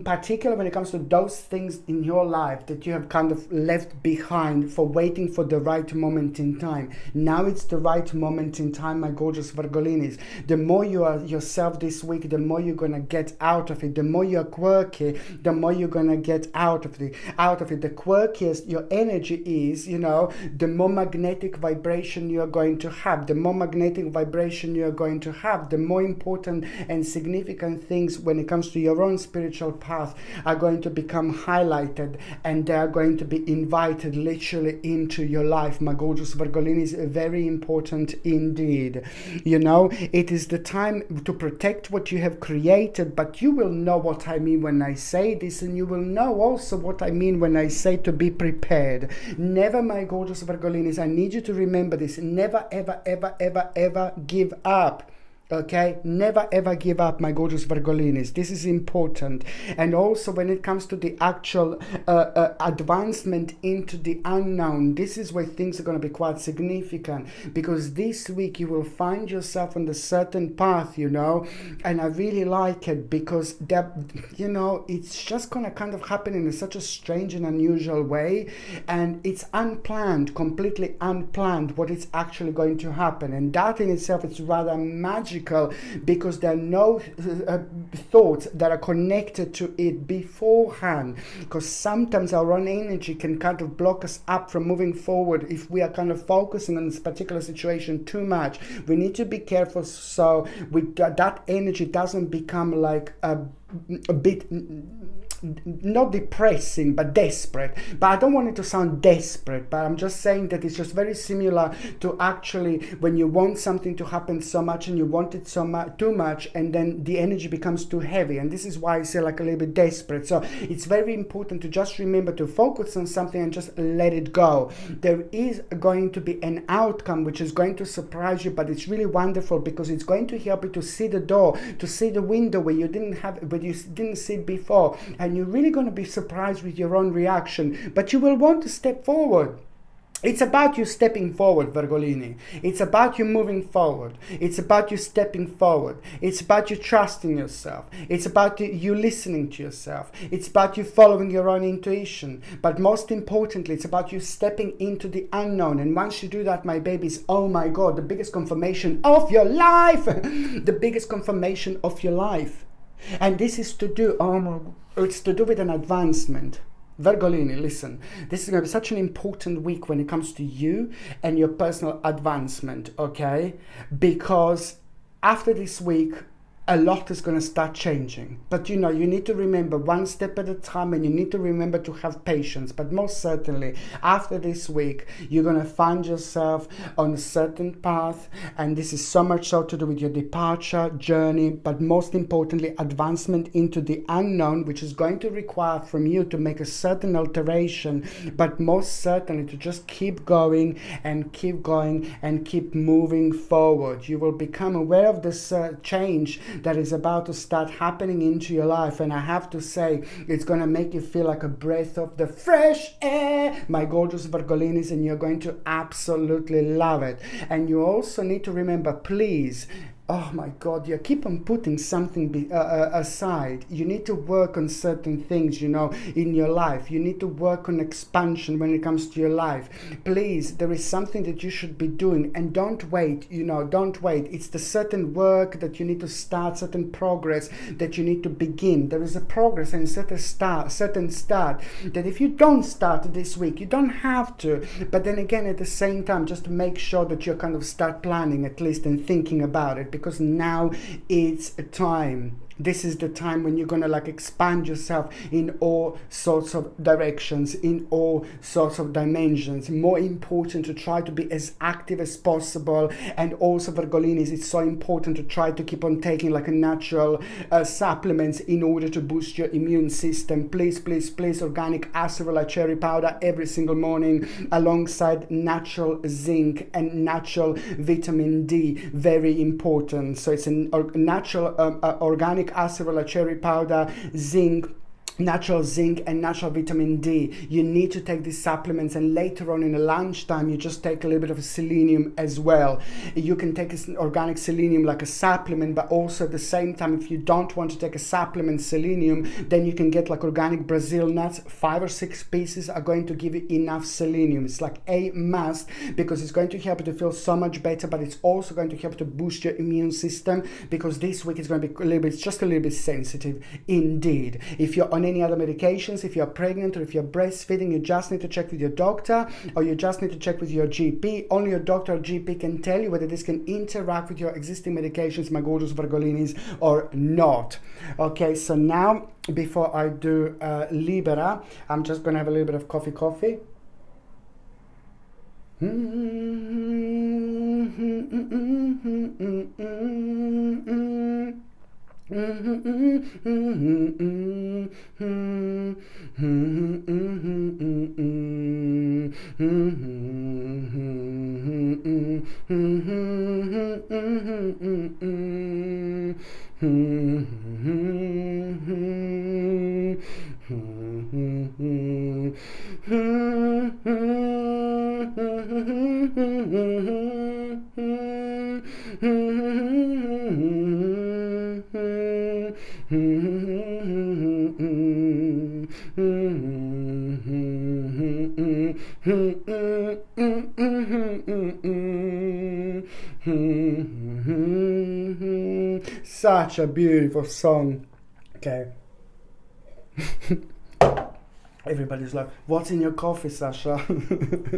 particular when it comes to those things in your life that you have kind of left behind for waiting for the right moment in time. Now it's the right moment in time, my gorgeous Virgolinis. The more you are yourself this week, the more you're going to get out of it. The more you're quirky, the more you're going to get out of it. The quirkiest your energy is, the more magnetic vibration you are going to have. The more magnetic vibration you are going to have, the more important and significant things when it comes to your own spiritual path are going to become highlighted, and they are going to be invited literally into your life, my gorgeous Virgolini. Is very important indeed. It is the time to protect what you have created, but you will know what I mean when I say this, and you will know also what I mean when I say to be prepared. Never, my gorgeous Virgolinis, I need you to remember this, never ever ever ever ever give up. Okay, never ever give up, my gorgeous Virgolinis. This is important. And also when it comes to the actual advancement into the unknown, this is where things are going to be quite significant, because this week you will find yourself on a certain path, you know, and I really like it because that, you know, it's just going to kind of happen in such a strange and unusual way, and it's unplanned, completely unplanned what is actually going to happen, and that in itself is rather magical, because there are no thoughts that are connected to it beforehand, because sometimes our own energy can kind of block us up from moving forward if we are kind of focusing on this particular situation too much. We need to be careful so that energy doesn't become like a bit not depressing but desperate. But I don't want it to sound desperate, but I'm just saying that it's just very similar to actually when you want something to happen so much and you want it so much, too much, and then the energy becomes too heavy, and this is why I say like a little bit desperate. So it's very important to just remember to focus on something and just let it go. There is going to be an outcome which is going to surprise you, but it's really wonderful because it's going to help you to see the door, to see the window where you didn't see it before, and you're really going to be surprised with your own reaction, but you will want to step forward. It's about you stepping forward, Virgolini. It's about you moving forward. It's about you stepping forward. It's about you trusting yourself. It's about you listening to yourself. It's about you following your own intuition. But most importantly, it's about you stepping into the unknown. And once you do that, my babies, oh my God, the biggest confirmation of your life. The biggest confirmation of your life. And this is to do, it's to do with an advancement. Virgolini, listen, this is going to be such an important week when it comes to you and your personal advancement, okay? Because after this week, a lot is going to start changing. But you know, you need to remember one step at a time, and you need to remember to have patience. But most certainly, after this week, you're going to find yourself on a certain path, and this is so much so to do with your departure journey, but most importantly, advancement into the unknown, which is going to require from you to make a certain alteration, but most certainly to just keep going and keep going and keep moving forward. You will become aware of this change that is about to start happening into your life, and I have to say, it's going to make you feel like a breath of the fresh air, my gorgeous Virgolinis, and you're going to absolutely love it. And you also need to remember, please, oh my God, you keep on putting something aside. You need to work on certain things, you know, in your life. You need to work on expansion when it comes to your life. Please, there is something that you should be doing, and don't wait, you know, don't wait. It's the certain work that you need to start, certain progress that you need to begin. There is a progress and certain start that if you don't start this week, you don't have to. But then again, at the same time, just make sure that you kind of start planning at least and thinking about it, because now it's a time. This is the time when you're going to like expand yourself in all sorts of directions, in all sorts of dimensions. More important to try to be as active as possible. And also, Virgolinis, it's so important to try to keep on taking like a natural supplements in order to boost your immune system. Please, please, please, organic acerola cherry powder every single morning alongside natural zinc and natural vitamin D. Very important. So it's a natural organic acerola cherry powder, zinc, natural zinc and natural vitamin D. You need to take these supplements, and later on in the lunchtime you just take a little bit of selenium as well. You can take organic selenium like a supplement, but also at the same time, if you don't want to take a supplement selenium, then you can get like organic Brazil nuts. 5 or 6 pieces are going to give you enough selenium. It's like a must, because it's going to help you to feel so much better, but it's also going to help to boost your immune system, because this week is going to be just a little bit sensitive indeed. If you're on any other medications, if you're pregnant or if you're breastfeeding, you just need to check with your doctor, or you just need to check with your GP. Only your doctor or GP can tell you whether this can interact with your existing medications, my gorgeous Virgolinis, or not. Okay, so now before I do Libra, I'm just gonna have a little bit of coffee. Such a beautiful song. Okay. Everybody's like, what's in your coffee, Sasha?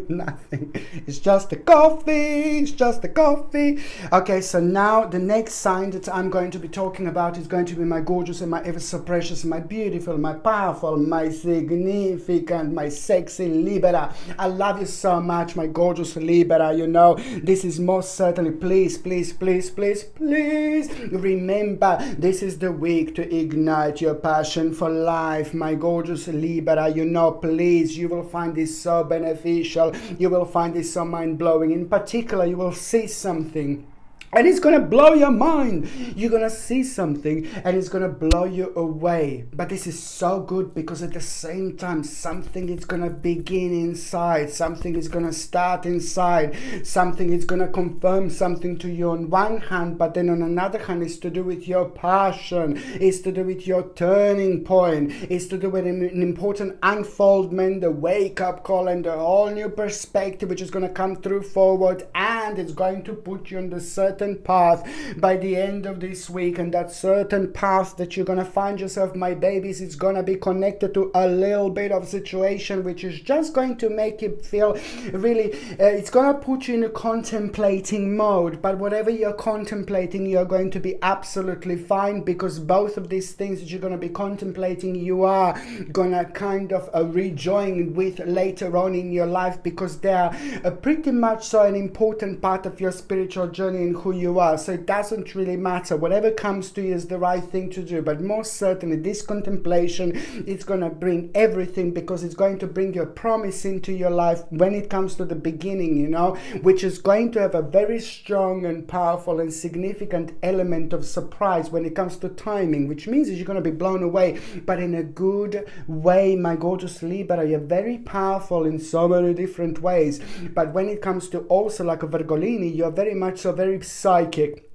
Nothing. It's just the coffee. It's just the coffee. Okay, so now the next sign that I'm going to be talking about is going to be my gorgeous and my ever so precious, my beautiful, my powerful, my significant, my sexy Libra. I love you so much, my gorgeous Libra. You know, this is most certainly, please, please, please, please, please remember, this is the week to ignite your passion for life, my gorgeous Libra. You know, please, you will find this so beneficial. You will find this so mind-blowing. In particular, you will see something and it's going to blow your mind. You're going to see something and it's going to blow you away. But this is so good because at the same time, something is going to begin inside. Something is going to start inside. Something is going to confirm something to you on one hand, but then on another hand, it's to do with your passion. It's to do with your turning point. It's to do with an important unfoldment, the wake-up call, and a whole new perspective which is going to come through forward, and it's going to put you on the certain path by the end of this week. And that certain path that you're going to find yourself, my babies, is going to be connected to a little bit of situation which is just going to make you feel really, it's going to put you in a contemplating mode. But whatever you're contemplating, you're going to be absolutely fine, because both of these things that you're going to be contemplating, you are going to kind of rejoin with later on in your life, because they are pretty much so an important part of your spiritual journey and who you are. So it doesn't really matter. Whatever comes to you is the right thing to do. But most certainly this contemplation is going to bring everything, because it's going to bring your promise into your life when it comes to the beginning, you know, which is going to have a very strong and powerful and significant element of surprise when it comes to timing, which means that you're going to be blown away, but in a good way, my gorgeous Libra. You're very powerful in so many different ways. But when it comes to also like a Virgolini, you're very much so very psychic.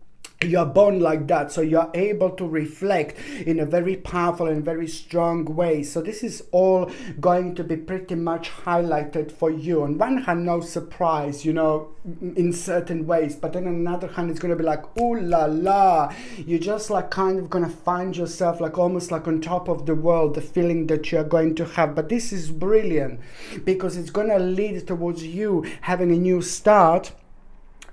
You're born like that, so you're able to reflect in a very powerful and very strong way. So this is all going to be pretty much highlighted for you. On one hand, no surprise, you know, in certain ways, but then on another hand, it's going to be like, ooh la la, you're just like kind of going to find yourself like almost like on top of the world, the feeling that you're going to have. But this is brilliant, because it's going to lead towards you having a new start,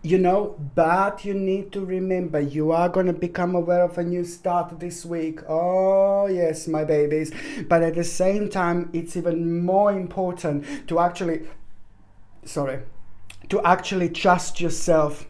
you know. But you need to remember, you are going to become aware of a new start this week. Oh yes, my babies. But at the same time, it's even more important to actually trust yourself.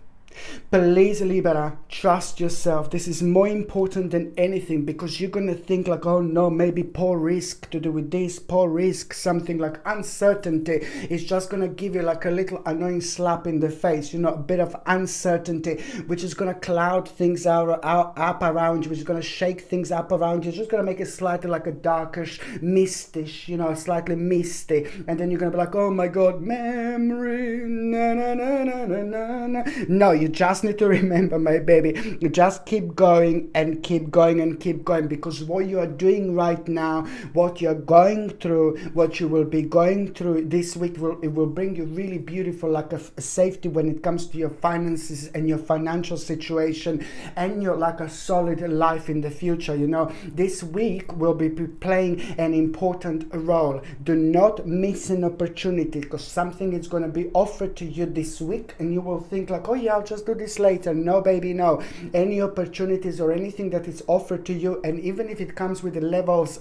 Please, Libra, trust yourself. This is more important than anything, because you're going to think like, oh no, maybe poor risk to do with this, poor risk, something like uncertainty. It's just going to give you like a little annoying slap in the face, you know, a bit of uncertainty, which is going to cloud things up around you, which is going to shake things up around you. It's just going to make it slightly like a darkish, mistish, you know, slightly misty. And then you're going to be like, oh my God, memory, na na na na na na na. No, you just need to remember, my baby, you just keep going and keep going and keep going, because what you are doing right now, what you're going through, what you will be going through this week, it will bring you really beautiful like a safety when it comes to your finances and your financial situation and your like a solid life in the future. You know, this week will be playing an important role. Do not miss an opportunity, because something is going to be offered to you this week and you will think like, oh yeah, I'll just do this later. No, baby, no. Any opportunities or anything that is offered to you, and even if it comes with the levels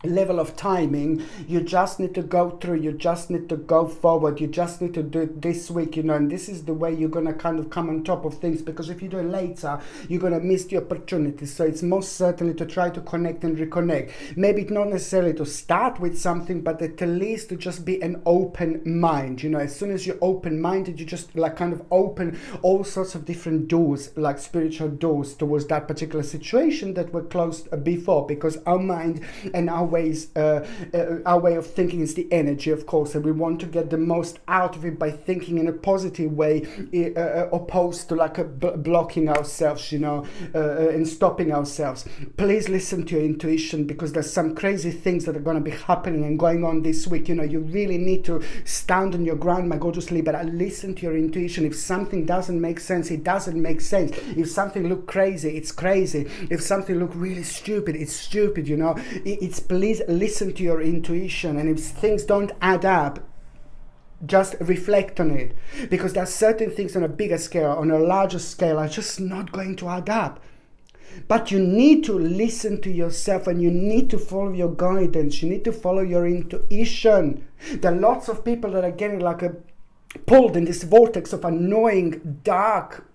level of timing. You just need to go through, you just need to go forward, you just need to do it this week, and this is the way you're going to kind of come on top of things, because if you do it later, you're going to miss the opportunity. So it's most certainly to try to connect and reconnect. Maybe not necessarily to start with something, but at least to just be an open mind. As soon as you're open-minded, you just like kind of open all sorts of different doors, like spiritual doors, towards that particular situation that were closed before, because our mind and our way of thinking is the energy, of course, and we want to get the most out of it by thinking in a positive way, opposed to like blocking ourselves, and stopping ourselves. Please listen to your intuition, because there's some crazy things that are going to be happening and going on this week. You really need to stand on your ground, my gorgeous Libra. Listen to your intuition. If something doesn't make sense, it doesn't make sense. If something look crazy, it's crazy. If something look really stupid, it's stupid. Please listen to your intuition, and if things don't add up, just reflect on it, because there are certain things on a bigger scale, on a larger scale, are just not going to add up. But you need to listen to yourself, and you need to follow your guidance. You need to follow your intuition. There are lots of people that are getting pulled in this vortex of annoying, dark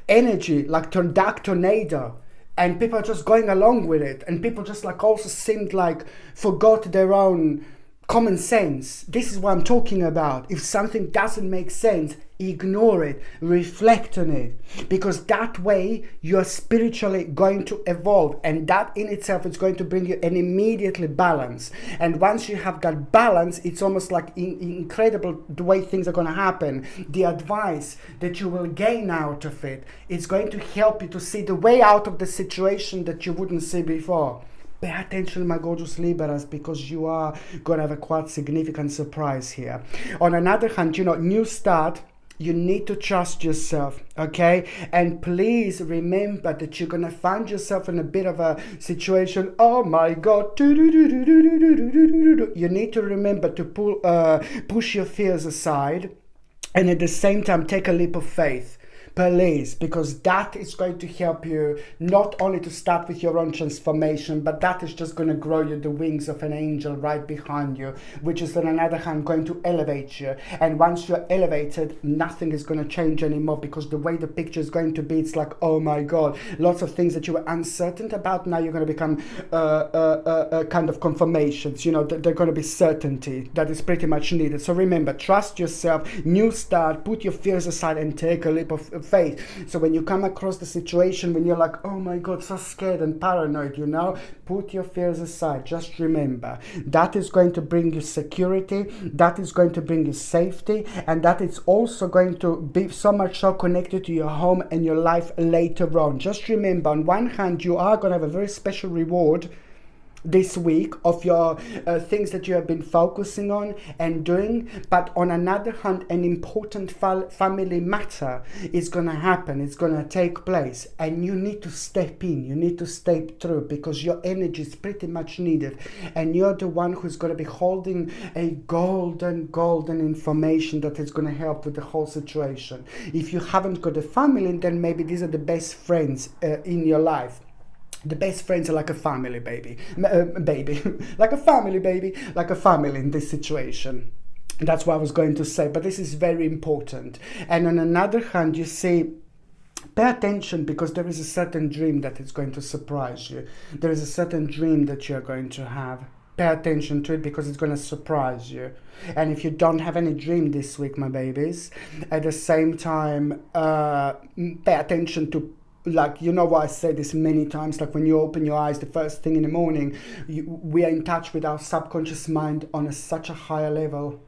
energy, like dark tornado. And people are just going along with it. And people just also seemed like forgot their own common sense. This is what I'm talking about. If something doesn't make sense, ignore it, reflect on it, because that way you're spiritually going to evolve, and that in itself is going to bring you an immediately balance. And once you have that balance, it's almost like incredible the way things are going to happen. The advice that you will gain out of it is going to help you to see the way out of the situation that you wouldn't see before. Pay attention, my gorgeous Libras, because you are going to have a quite significant surprise here. On another hand, new start, you need to trust yourself, okay? And please remember that you're going to find yourself in a bit of a situation, oh my God, you need to remember to push your fears aside, and at the same time take a leap of faith. Please, because that is going to help you not only to start with your own transformation, but that is just going to grow you the wings of an angel right behind you, which is on another hand going to elevate you. And once you're elevated, nothing is going to change anymore, because the way the picture is going to be, it's like, oh my God, lots of things that you were uncertain about, now you're going to become kind of confirmations. They're going to be certainty that is pretty much needed. So remember, trust yourself, new start, put your fears aside, and take a leap of faith. So when you come across the situation when you're like, oh my God, so scared and paranoid, put your fears aside. Just remember, that is going to bring you security, that is going to bring you safety, and that is also going to be so much so connected to your home and your life later on. Just remember, on one hand, you are going to have a very special reward this week of your things that you have been focusing on and doing, but on another hand, an important family matter is going to happen, it's going to take place, and you need to step in, you need to step through, because your energy is pretty much needed, and you're the one who's going to be holding a golden information that is going to help with the whole situation. If you haven't got a family, then maybe these are the best friends in your life. The best friends are like a family, baby, like a family, baby, like a family in this situation. That's what I was going to say, but this is very important. And on another hand, you see, pay attention, because there is a certain dream that is going to surprise you. There is a certain dream that you're going to have. Pay attention to it, because it's going to surprise you. And if you don't have any dream this week, my babies, at the same time, pay attention to, like, what I say this many times, like when you open your eyes the first thing in the morning, we are in touch with our subconscious mind on such a higher level,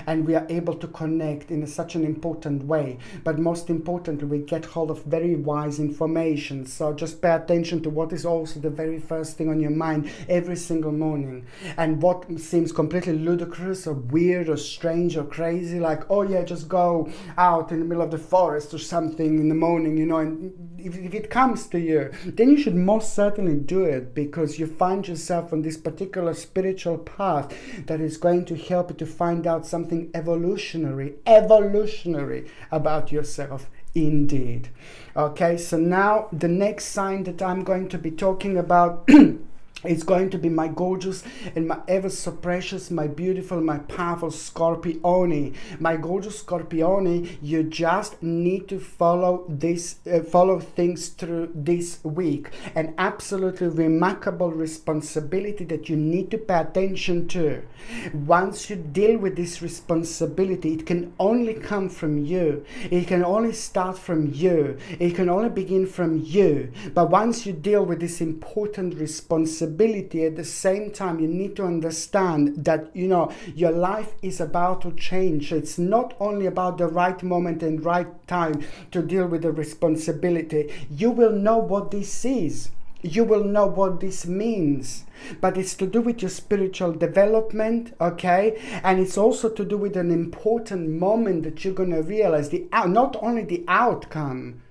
and we are able to connect in such an important way. But most importantly, we get hold of very wise information. So just pay attention to what is also the very first thing on your mind every single morning. And what seems completely ludicrous or weird or strange or crazy, like, oh yeah, just go out in the middle of the forest or something in the morning, and if it comes to you, then you should most certainly do it, because you find yourself on this particular spiritual path that is going to help you to find out something evolutionary about yourself. Indeed. Okay, so now the next sign that I'm going to be talking about It's going to be my gorgeous and my ever so precious, my beautiful, my powerful Scorpione. My gorgeous Scorpione, you just need to follow things through this week. An absolutely remarkable responsibility that you need to pay attention to. Once you deal with this responsibility, it can only come from you. It can only start from you. It can only begin from you. But once you deal with this important responsibility, at the same time, you need to understand that, you know, your life is about to change. It's not only about the right moment and right time to deal with the responsibility. You will know what this is. You will know what this means. But it's to do with your spiritual development, okay? And it's also to do with an important moment that you're going to realize, not only the outcome,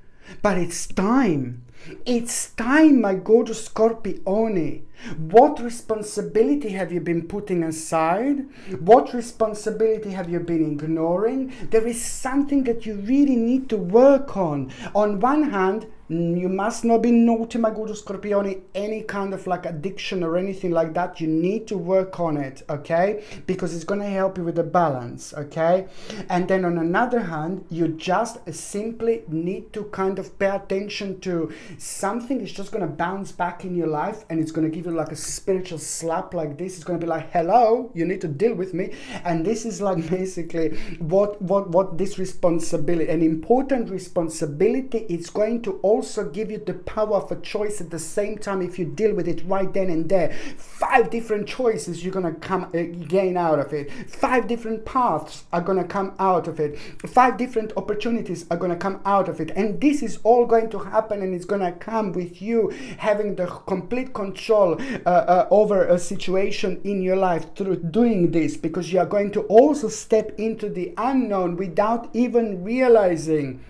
but it's time. It's time, my gorgeous Scorpione. What responsibility have you been putting aside? What responsibility have you been ignoring? There is something that you really need to work on. On one hand, you must not be naughty, my gorgeous Scorpione, any kind of like addiction or anything like that. You need to work on it, okay? Because it's going to help you with the balance, okay? And then on another hand, you just simply need to kind of pay attention to something is just going to bounce back in your life, and it's going to give you like a spiritual slap like this. It's going to be like, hello, you need to deal with me. And this is like basically what this responsibility, an important responsibility, it's going to also give you the power of a choice at the same time. If you deal with it right then and there, 5 different choices you're going to gain out of it. 5 different paths are going to come out of it. 5 different opportunities are going to come out of it. And this is all going to happen, and it's going to come with you having the complete control over a situation in your life through doing this, because you are going to also step into the unknown without even realizing.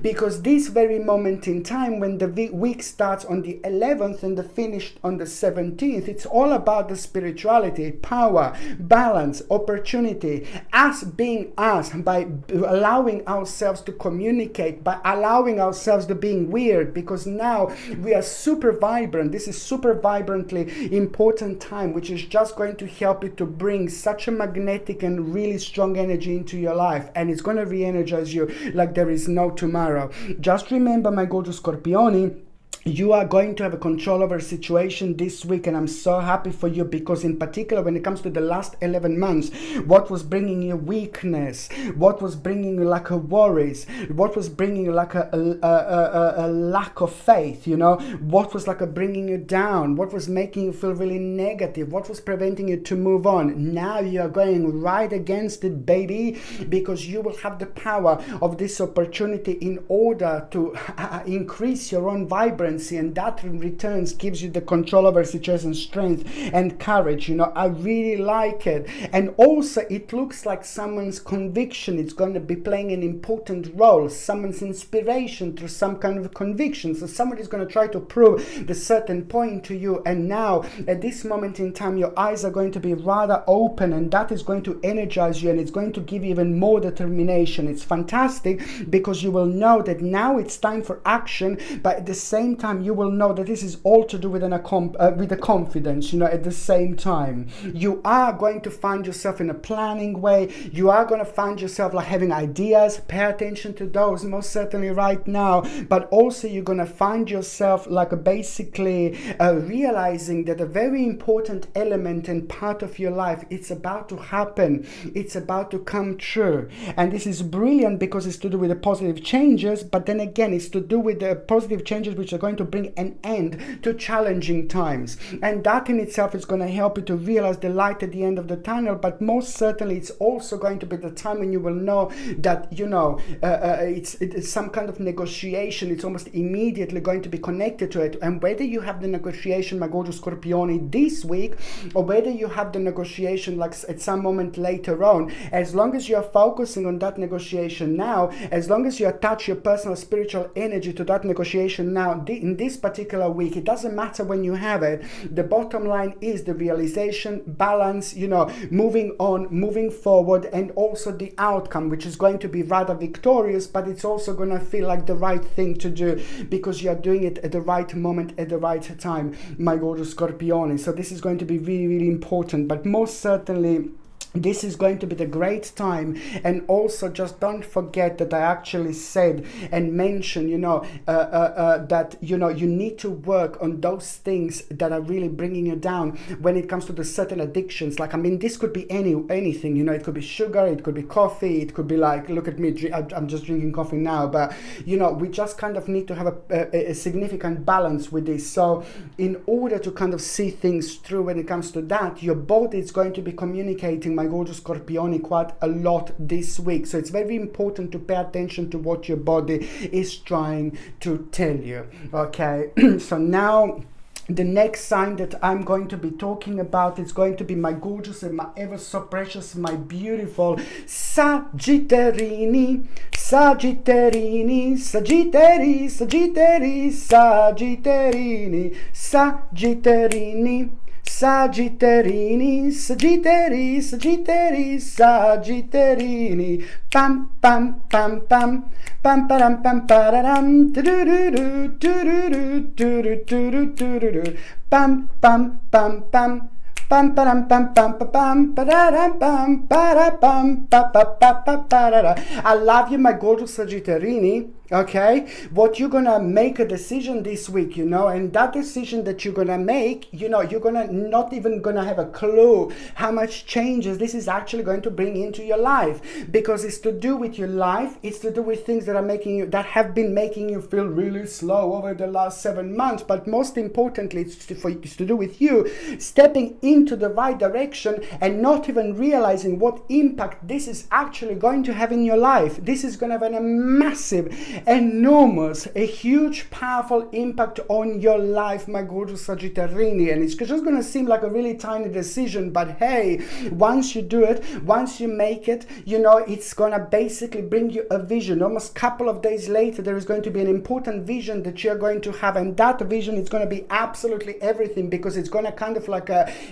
Because this very moment in time, when the week starts on the 11th and the finished on the 17th, it's all about the spirituality, power, balance, opportunity, us being us, by allowing ourselves to communicate, by allowing ourselves to being weird, because now we are super vibrant. This is super vibrantly important time, which is just going to help you to bring such a magnetic and really strong energy into your life, and it's going to re-energize you like there is no tomorrow. Just remember, my gorgeous Scorpione, you are going to have a control over a situation this week, and I'm so happy for you, because in particular when it comes to the last 11 months, what was bringing you weakness, what was bringing you like a worries, what was bringing you like a lack of faith, you know, what was like a bringing you down, what was making you feel really negative, what was preventing you to move on. Now you are going right against it, baby, because you will have the power of this opportunity in order to increase your own vibrancy, and that in returns gives you the control over situation, strength and courage. You know, I really like it. And also it looks like someone's conviction is going to be playing an important role, someone's inspiration through some kind of conviction. So somebody is going to try to prove the certain point to you, and now at this moment in time your eyes are going to be rather open, and that is going to energize you, and it's going to give you even more determination. It's fantastic, because you will know that now it's time for action, but at the same time you will know that this is all to do with the confidence. You know, at the same time you are going to find yourself in a planning way. You are going to find yourself like having ideas. Pay attention to those most certainly right now, but also you're going to find yourself like basically realizing that a very important element and part of your life, it's about to happen, it's about to come true. And this is brilliant, because it's to do with the positive changes, but then again it's to do with the positive changes which are going to bring an end to challenging times, and that in itself is going to help you to realize the light at the end of the tunnel. But most certainly it's also going to be the time when you will know that, you know, it's some kind of negotiation. It's almost immediately going to be connected to it, and whether you have the negotiation, my gorgeous Scorpione, this week, or whether you have the negotiation like at some moment later on, as long as you are focusing on that negotiation now, as long as you attach your personal spiritual energy to that negotiation now, in this particular week, it doesn't matter when you have it, the bottom line is the realization, balance, you know, moving on, moving forward, and also the outcome, which is going to be rather victorious, but it's also going to feel like the right thing to do because you're doing it at the right moment, at the right time, my gorgeous Scorpione. So this is going to be really, really important, but most certainly this is going to be the great time. And also just don't forget that I actually said and mentioned, you know, that, you know, you need to work on those things that are really bringing you down when it comes to the certain addictions. Like, I mean, this could be anything, you know, it could be sugar, it could be coffee, it could be like, look at me, I'm just drinking coffee now, but, you know, we just kind of need to have a significant balance with this. So in order to kind of see things through when it comes to that, your body is going to be communicating, my gorgeous Scorpione, quite a lot this week. So it's very important to pay attention to what your body is trying to tell you. Okay, so now the next sign that I'm going to be talking about is going to be my gorgeous and my ever so precious, my beautiful Sagittarini, Sagittarini, Sagittari, Sagittari, Sagitterini, Sagitterini, Sagittarini, Sagittari, Sagittari, Sagitterini, pam pam pam pam pam param pam pararam, tururu tururu tururu tururu, pam pam pam pam pam param pam pam pam pararam pam para pam pa pa pa pa parara. I love you, my gorgeous Sagittarini. Okay, what you're gonna make a decision this week, you know, and that decision that you're gonna make, you know, you're gonna not even gonna have a clue how much changes this is actually going to bring into your life, because it's to do with your life, it's to do with things that are making you, that have been making you feel really slow over the last 7 months, but most importantly, it's to do with you stepping into the right direction and not even realizing what impact this is actually going to have in your life. This is going to have a massive, enormous, a huge, powerful impact on your life, my gorgeous Sagittarini. And it's just going to seem like a really tiny decision, but hey, once you do it, once you make it, you know, it's going to basically bring you a vision. Almost a couple of days later, there is going to be an important vision that you're going to have, and that vision is going to be absolutely everything, because it's going to kind of like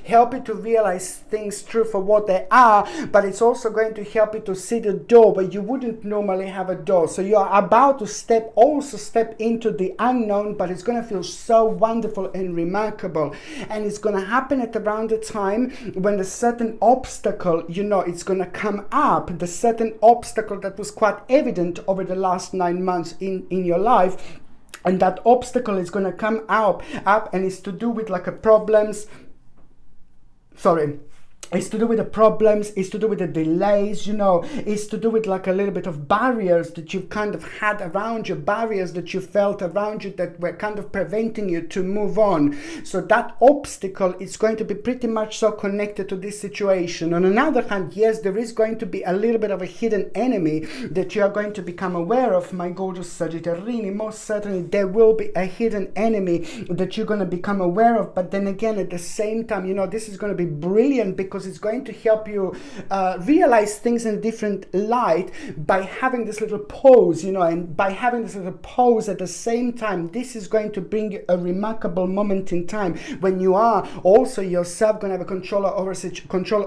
help you to realize things true for what they are, but it's also going to help you to see the door where you wouldn't normally have a door. So you're about to step into the unknown, but it's going to feel so wonderful and remarkable. And it's going to happen at around the time when the certain obstacle, you know, it's going to come up, the certain obstacle that was quite evident over the last 9 months in your life. And that obstacle is going to come up and it's to do with like it's to do with the problems, it's to do with the delays, you know, it's to do with like a little bit of barriers that you've kind of had around you, barriers that you felt around you that were kind of preventing you to move on. So that obstacle is going to be pretty much so connected to this situation. On another hand, yes, there is going to be a little bit of a hidden enemy that you are going to become aware of, my gorgeous Sagittarini. Most certainly there will be a hidden enemy that you're going to become aware of, but then again, at the same time, you know, this is going to be brilliant because it's going to help you realize things in a different light by having this little pause, you know, and by having this little pause at the same time, this is going to bring you a remarkable moment in time when you are also yourself going to have a control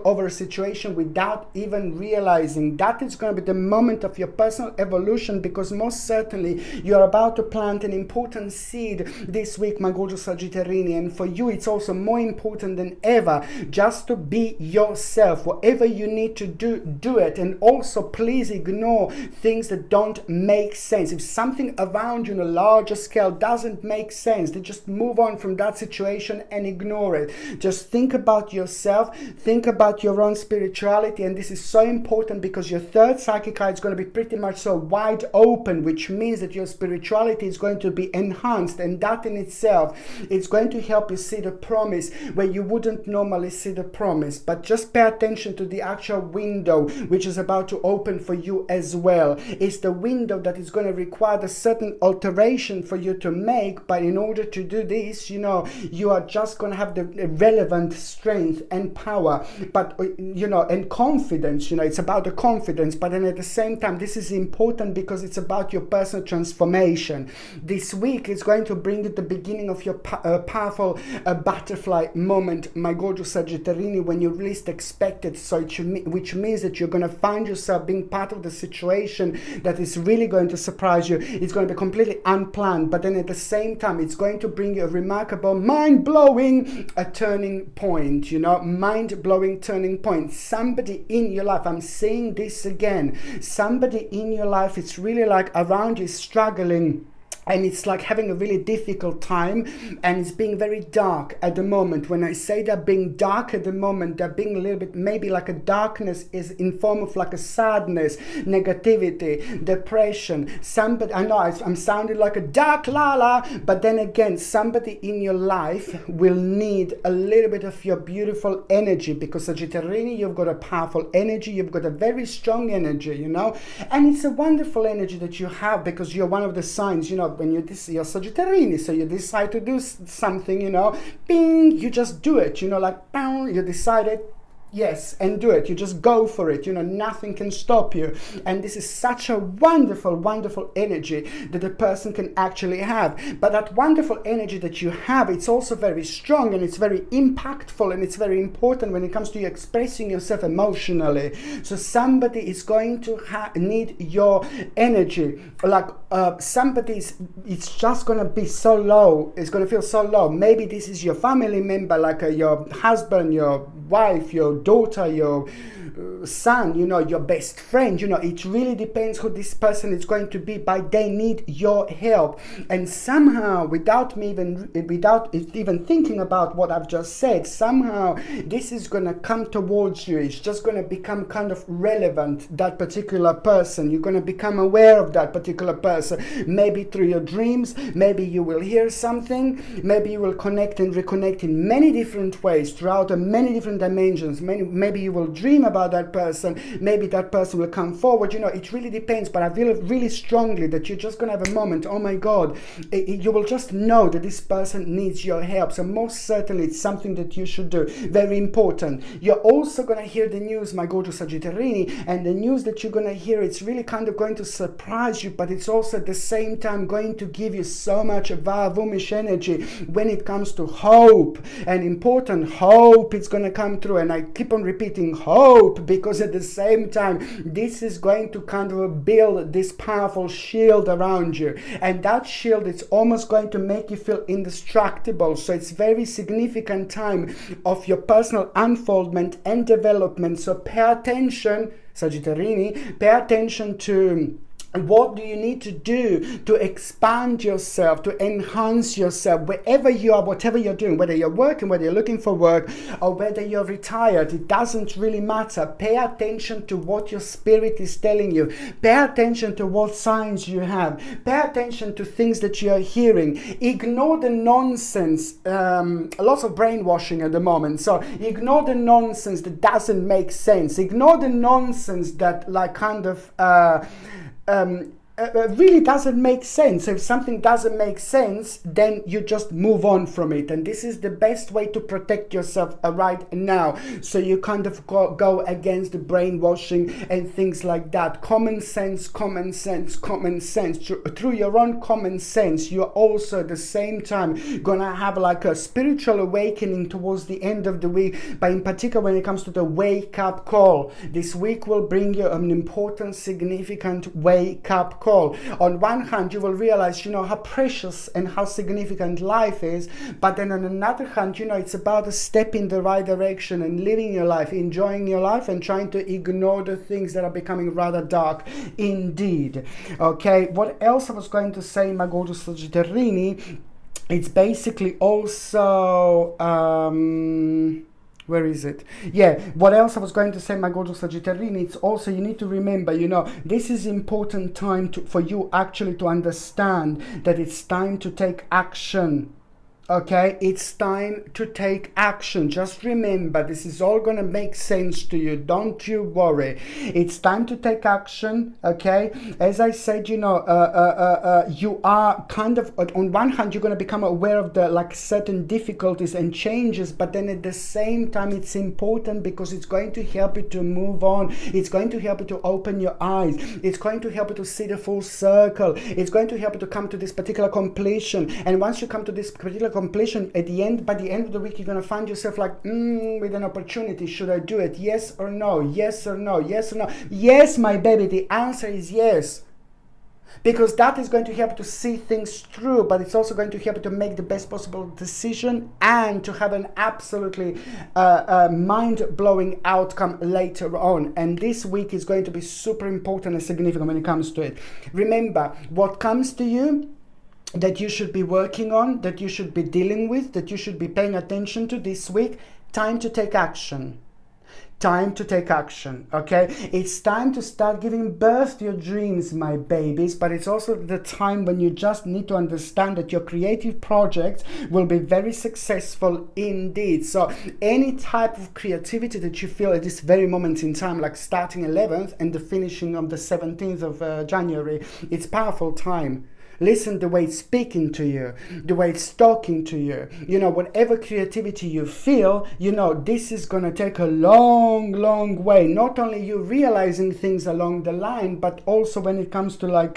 over a situation without even realizing. That is going to be the moment of your personal evolution, because most certainly you're about to plant an important seed this week, my gorgeous Sagittarini, and for you it's also more important than ever just to be yourself. Whatever you need to do it. And also please ignore things that don't make sense. If something around you on a larger scale doesn't make sense, then just move on from that situation and ignore it. Just think about yourself, think about your own spirituality, and this is so important because your third psychic eye is going to be pretty much so wide open, which means that your spirituality is going to be enhanced, and that in itself, it's going to help you see the promise where you wouldn't normally see the promise. but just pay attention to the actual window which is about to open for you as well. It's the window that is going to require a certain alteration for you to make, but in order to do this, you know, you are just going to have the relevant strength and power, but you know, and confidence. You know, it's about the confidence, but then at the same time, this is important because it's about your personal transformation. This week is going to bring you the beginning of your powerful butterfly moment, my gorgeous Sagittarius, when you least expect it. So which means that you're going to find yourself being part of the situation that is really going to surprise you. It's going to be completely unplanned, but then at the same time, it's going to bring you a remarkable, mind-blowing turning point. You know, mind-blowing turning point. Somebody in your life, I'm saying this again, somebody in your life, it's really like around you struggling, and it's like having a really difficult time, and it's being very dark at the moment. When I say they're being dark at the moment, they're being a little bit, maybe like a darkness is in form of like a sadness, negativity, depression. Somebody, I know I'm sounding like a dark lala, but then again, somebody in your life will need a little bit of your beautiful energy, because Sagittarius, you've got a powerful energy, you've got a very strong energy, you know, and it's a wonderful energy that you have because you're one of the signs, you know, when you're Sagittarius, so you decide to do something, you know, bing, you just do it, you know, like, bang, you decided, yes, and do it. You just go for it. You know, nothing can stop you. And this is such a wonderful, wonderful energy that a person can actually have. But that wonderful energy that you have, it's also very strong, and it's very impactful, and it's very important when it comes to you expressing yourself emotionally. So somebody is going to need your energy. Like it's just going to be so low. It's going to feel so low. Maybe this is your family member, like your husband, your wife, your daughter, your son, you know, your best friend. You know, it really depends who this person is going to be, but they need your help. And somehow, without even thinking about what I've just said, somehow this is going to come towards you. It's just going to become kind of relevant, that particular person. You're going to become aware of that particular person, maybe through your dreams. Maybe you will hear something. Maybe you will connect and reconnect in many different ways throughout many different dimensions. Maybe you will dream about that person. Maybe that person will come forward. You know, it really depends, but I feel really strongly that you're just going to have a moment, oh my God, you will just know that this person needs your help. So most certainly it's something that you should do. Very important. You're also going to hear the news, my gorgeous Sagittarius, and the news that you're going to hear, it's really kind of going to surprise you, but it's also at the same time going to give you so much Vavumish energy when it comes to hope, and important hope. It's going to come through, and I keep on repeating hope, because at the same time this is going to kind of build this powerful shield around you, and that shield is almost going to make you feel indestructible. So it's very significant time of your personal unfoldment and development. So pay attention, Sagittarius, pay attention to what do you need to do to expand yourself, to enhance yourself, wherever you are, whatever you're doing, whether you're working, whether you're looking for work, or whether you're retired. It doesn't really matter. Pay attention to what your spirit is telling you. Pay attention to what signs you have. Pay attention to things that you are hearing. Ignore the nonsense. Lots of brainwashing at the moment. So ignore the nonsense that doesn't make sense. Ignore the nonsense that like kind of really doesn't make sense. So if something doesn't make sense, then you just move on from it. And this is the best way to protect yourself right now. So you kind of go against the brainwashing and things like that. Common sense, common sense, common sense. Through your own common sense, you're also at the same time gonna have like a spiritual awakening towards the end of the week. But in particular, when it comes to the wake up call, this week will bring you an important, significant wake up call. On one hand, you will realize, you know, how precious and how significant life is. But then on another hand, you know, it's about a step in the right direction and living your life, enjoying your life, and trying to ignore the things that are becoming rather dark indeed. Okay, what else I was going to say, my gorgeous Sagittarius? It's basically also where is it? Yeah, what else I was going to say, my gorgeous Sagittarius, it's also, you need to remember, you know, this is important time for you actually to understand that it's time to take action Okay, it's time to take action. Just remember, this is all going to make sense to you. Don't you worry. It's time to take action. Okay, as I said, you know, you are kind of, on one hand, you're going to become aware of the like certain difficulties and changes, but then at the same time, it's important because it's going to help you to move on. It's going to help you to open your eyes. It's going to help you to see the full circle. It's going to help you to come to this particular completion. And once you come to this particular completion, by the end of the week, you're going to find yourself like, with an opportunity. Should I do it? Yes or no? Yes or no? Yes or no? Yes, my baby. The answer is yes. Because that is going to help you to see things through, but it's also going to help you to make the best possible decision and to have an absolutely mind-blowing outcome later on. And this week is going to be super important and significant when it comes to it. Remember, what comes to you that you should be working on, that you should be dealing with, that you should be paying attention to this week, time to take action. Time to take action, okay? It's time to start giving birth to your dreams, my babies, but it's also the time when you just need to understand that your creative projects will be very successful indeed. So any type of creativity that you feel at this very moment in time, like starting 11th and the finishing on the 17th of January, it's powerful time. Listen the way it's speaking to you, the way it's talking to you. You know, whatever creativity you feel, you know, this is going to take a long, long way. Not only you realizing things along the line, but also when it comes to like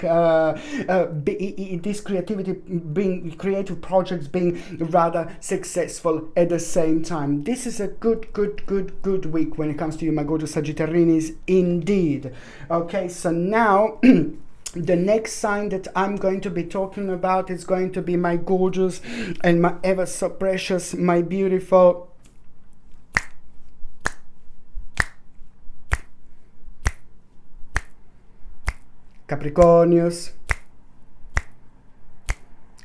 this creativity being, creative projects being rather successful at the same time. This is a good week when it comes to you, my gorgeous Sagittarius, indeed. Okay, so now the next sign that I'm going to be talking about is going to be my gorgeous and my ever so precious, my beautiful Capricornus,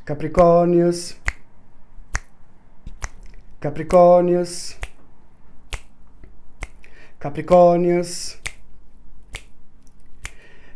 Capricornus, Capricornus, Capricornus,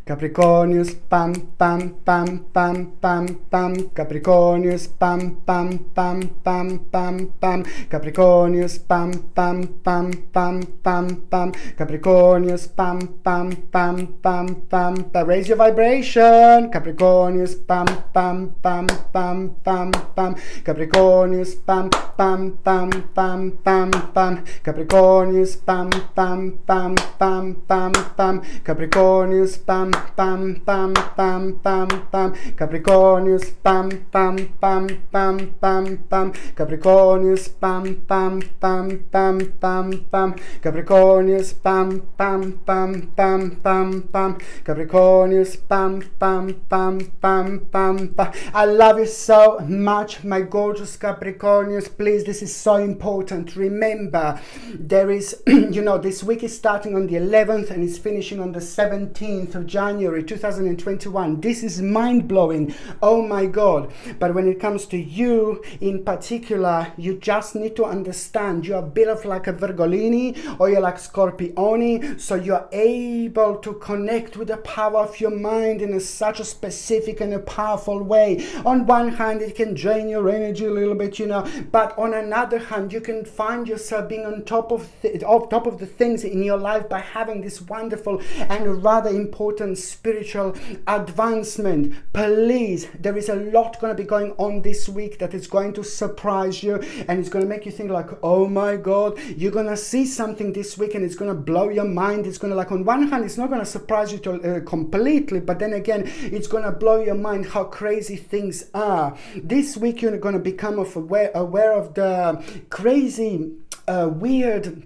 Capricornus, pam, pam, pam, pam, pam, pam, Capricornus, pam, pam, pam, pam, pam, pam, Capricornus, pam, pam, pam, pam, pam, pam, Capricornus, pam, pam, pam, pam, pam, pam, raise your vibration, Capricornus, pam, pam, pam, pam, pam, pam, Capricornus, pam, pam, pam, pam, pam, pam, Capricornus, pam, pam, pam, pam, pam, pam, Capricornus, pam, pam, pam, pam, pam, pam, Capricornus, pam, pam, pam, pam, pam, pam, Capricornus, pam, pam, pam, pam, pam, pam, Capricornus, pam, pam, pam, pam, pam, pam, Capricornus, pam, pam, pam, pam, pam, pam. I love you so much, my gorgeous Capricornus. Please, this is so important. Remember, there is, you know, this week is starting on the 11th and it's finishing on the 17th of January 2021. This is mind-blowing. Oh my God. But when it comes to you in particular, you just need to understand you're a bit of like a Virgolini or you're like Scorpioni, so you're able to connect with the power of your mind in such a specific and a powerful way. On one hand, it can drain your energy a little bit, you know, but on another hand, you can find yourself being on top of the things in your life by having this wonderful and rather important spiritual advancement. Please, there is a lot going to be going on this week that is going to surprise you and it's going to make you think like, oh my God, you're going to see something this week and it's going to blow your mind. It's going to, like, on one hand, it's not going to surprise you completely, but then again, it's going to blow your mind how crazy things are. This week, you're going to become aware of the crazy, weird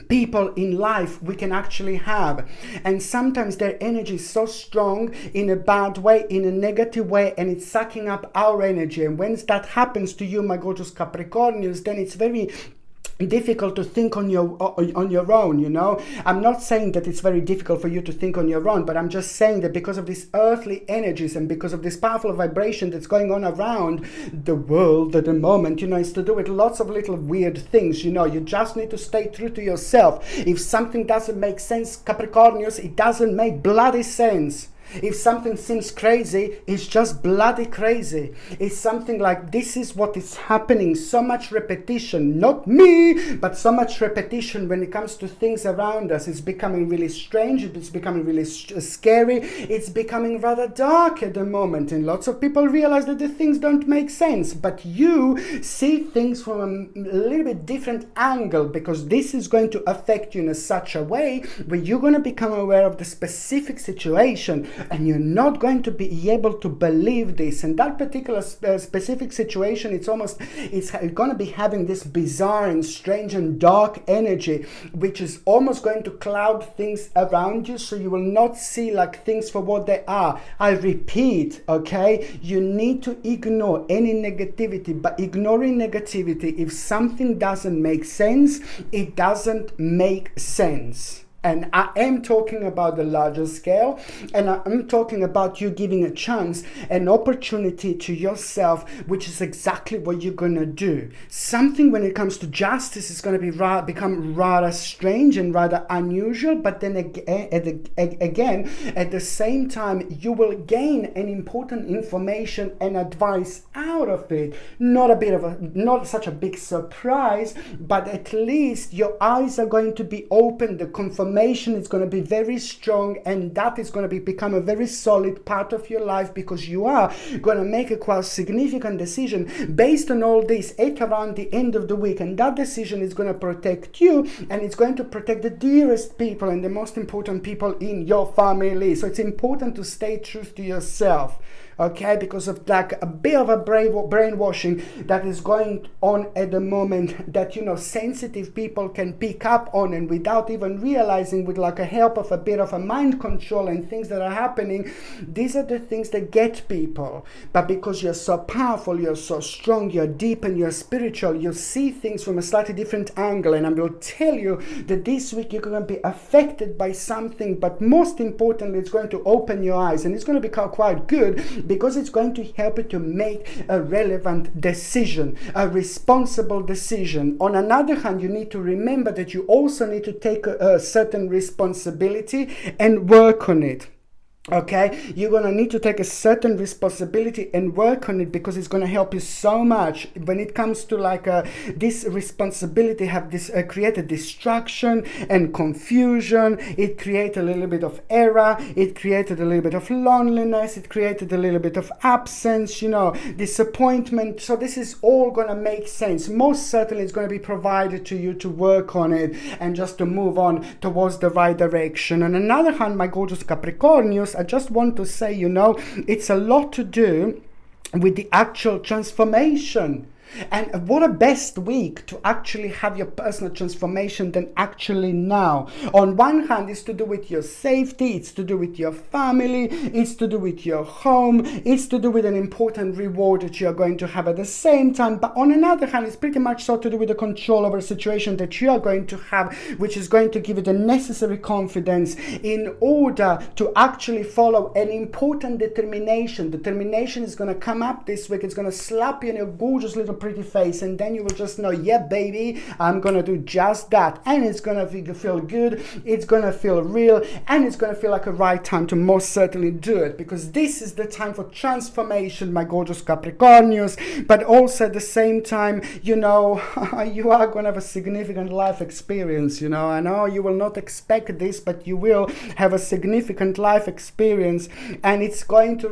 people in life we can actually have, and sometimes their energy is so strong in a bad way, in a negative way, and it's sucking up our energy. And when that happens to you, my gorgeous Capricornians, then it's very difficult to think on your own, you know. I'm not saying that it's very difficult for you to think on your own, but I'm just saying that because of these earthly energies and because of this powerful vibration that's going on around the world at the moment, you know, it's to do with lots of little weird things, you know. You just need to stay true to yourself. If something doesn't make sense, Capricornius, it doesn't make bloody sense. If something seems crazy, it's just bloody crazy. It's something like, this is what is happening. So much repetition, not me, but so much repetition when it comes to things around us. It's becoming really strange. It's becoming really scary. It's becoming rather dark at the moment. And lots of people realize that the things don't make sense. But you see things from a little bit different angle, because this is going to affect you in such a way where you're going to become aware of the specific situation, and you're not going to be able to believe this. And that particular specific situation, it's going to be having this bizarre and strange and dark energy, which is almost going to cloud things around you, so you will not see like things for what they are. I repeat, okay, you need to ignore any negativity, but ignoring negativity, if something doesn't make sense, it doesn't make sense. And I am talking about the larger scale, and I'm talking about you giving a chance, an opportunity to yourself, which is exactly what you're going to do. Something when it comes to justice is going to become rather strange and rather unusual, but then again, at the same time, you will gain an important information and advice out of it. Not such a big surprise, but at least your eyes are going to be open. The confirmation is going to be very strong, and that is going to become a very solid part of your life, because you are going to make a quite significant decision based on all this at around the end of the week, and that decision is going to protect you, and it's going to protect the dearest people and the most important people in your family. So it's important to stay true to yourself, okay, because of like a bit of a brainwashing that is going on at the moment, that, you know, sensitive people can pick up on, and without even realizing, with like a help of a bit of a mind control and things that are happening, these are the things that get people. But because you're so powerful, you're so strong, you're deep and you're spiritual, you see things from a slightly different angle. And I will tell you that this week you're going to be affected by something, but most importantly, it's going to open your eyes, and it's going to become quite good, because it's going to help you to make a relevant decision, a responsible decision. On another hand, you need to remember that you also need to take a certain responsibility and work on it. Okay, you're going to need to take a certain responsibility and work on it, because it's going to help you so much when it comes to like this responsibility. Have this created distraction and confusion. It created a little bit of error. It created a little bit of loneliness. It created a little bit of absence, you know, disappointment. So this is all going to make sense. Most certainly it's going to be provided to you to work on it and just to move on towards the right direction. On another hand, my gorgeous Capricornius, I just want to say, you know, it's a lot to do with the actual transformation. And what a best week to actually have your personal transformation than actually now. On one hand, it's to do with your safety, it's to do with your family, it's to do with your home, it's to do with an important reward that you're going to have at the same time. But on another hand, it's pretty much so to do with the control over a situation that you are going to have, which is going to give you the necessary confidence in order to actually follow an important determination. Determination is going to come up this week. It's going to slap you in your gorgeous little pretty face, and then you will just know, yeah baby, I'm gonna do just that, and it's gonna feel good, it's gonna feel real, and it's gonna feel like a right time to most certainly do it, because this is the time for transformation, my gorgeous Capricornius. But also at the same time, you know, you are gonna have a significant life experience. You know, I know you will not expect this, but you will have a significant life experience, and it's going to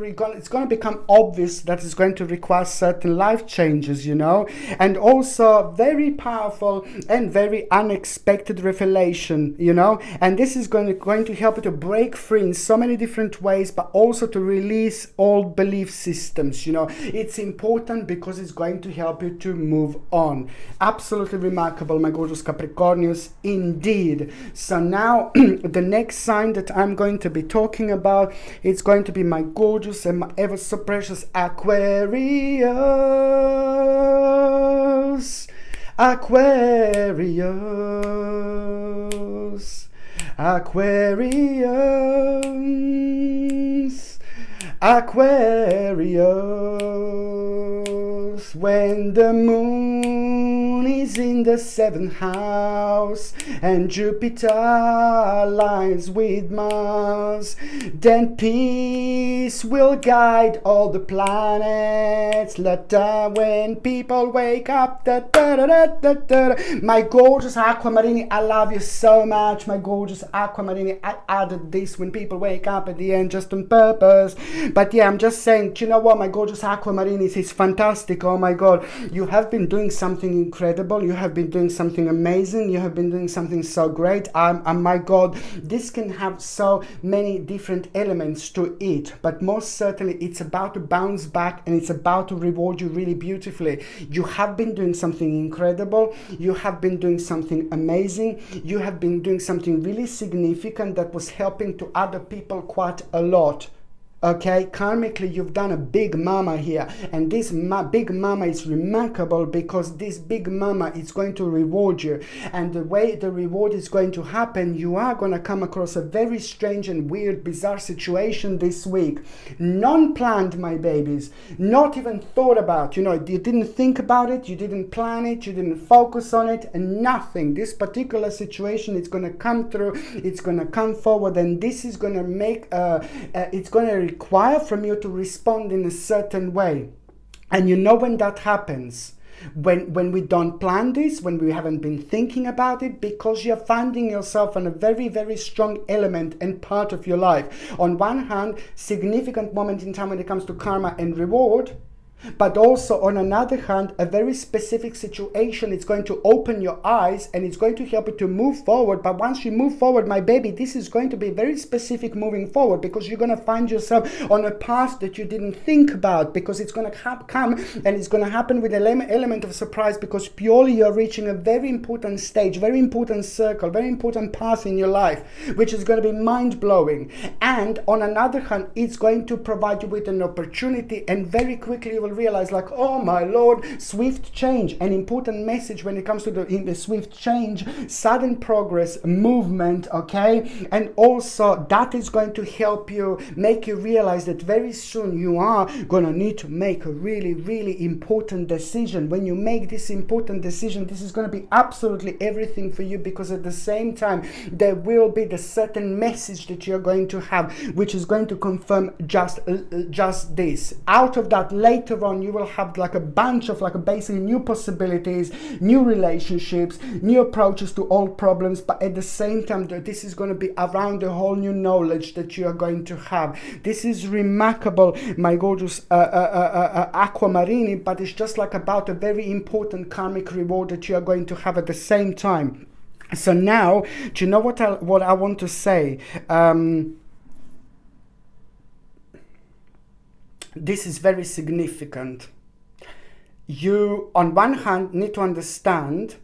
become obvious that it's going to require certain life changes, you know, and also very powerful and very unexpected revelation, you know, and this is going to help you to break free in so many different ways, but also to release old belief systems. You know, it's important because it's going to help you to move on. Absolutely remarkable, my gorgeous Capricornius, indeed. So now the next sign that I'm going to be talking about, it's going to be my gorgeous and my ever so precious Aquarius. Aquarius. Aquarius. Aquarius. When the moon is is in the 7th house, and Jupiter aligns with Mars, then peace will guide all the planets. When people wake up, my gorgeous Aquamarini, I love you so much, my gorgeous Aquamarini. I added this when people wake up at the end just on purpose. But yeah, I'm just saying, do you know what, my gorgeous Aquamarinis, it's fantastic. Oh my God, you have been doing something incredible. You have been doing something amazing. You have been doing something so great. My God, this can have so many different elements to it, but most certainly it's about to bounce back, and it's about to reward you really beautifully. You have been doing something incredible. You have been doing something amazing. You have been doing something really significant that was helping to other people quite a lot. Okay, karmically, you've done a big mama here, and this big mama is remarkable because this big mama is going to reward you, and the way the reward is going to happen, you are going to come across a very strange and weird, bizarre situation this week. Non-planned, my babies, not even thought about. You know, you didn't think about it, you didn't plan it, you didn't focus on it, and nothing. This particular situation is going to come through, it's going to come forward, and this is going to make it's going to require from you to respond in a certain way. And you know when that happens, when we don't plan this, when we haven't been thinking about it, because you're finding yourself on a very, very strong element and part of your life. On one hand, significant moment in time when it comes to karma and reward, but also on another hand, a very specific situation. It's going to open your eyes and it's going to help you to move forward. But once you move forward, my baby, this is going to be very specific moving forward, because you're going to find yourself on a path that you didn't think about, because it's going to come and it's going to happen with an element of surprise, because purely you're reaching a very important stage, very important circle, very important path in your life, which is going to be mind-blowing. And on another hand, it's going to provide you with an opportunity, and very quickly you will realize, like, oh my Lord, swift change. An important message when it comes to the swift change, sudden progress, movement, okay? And also that is going to help you, make you realize that very soon you are going to need to make a really, really important decision. When you make this important decision, this is going to be absolutely everything for you, because at the same time there will be the certain message that you're going to have, which is going to confirm just this. Out of that, later on, you will have like a bunch of basically new possibilities, new relationships, new approaches to old problems. But at the same time, this is going to be around a whole new knowledge that you are going to have. This is remarkable, my gorgeous Aquamarini, but it's just like about a very important karmic reward that you are going to have at the same time. So now, do you know what I want to say? This is very significant. You, on one hand, need to understand,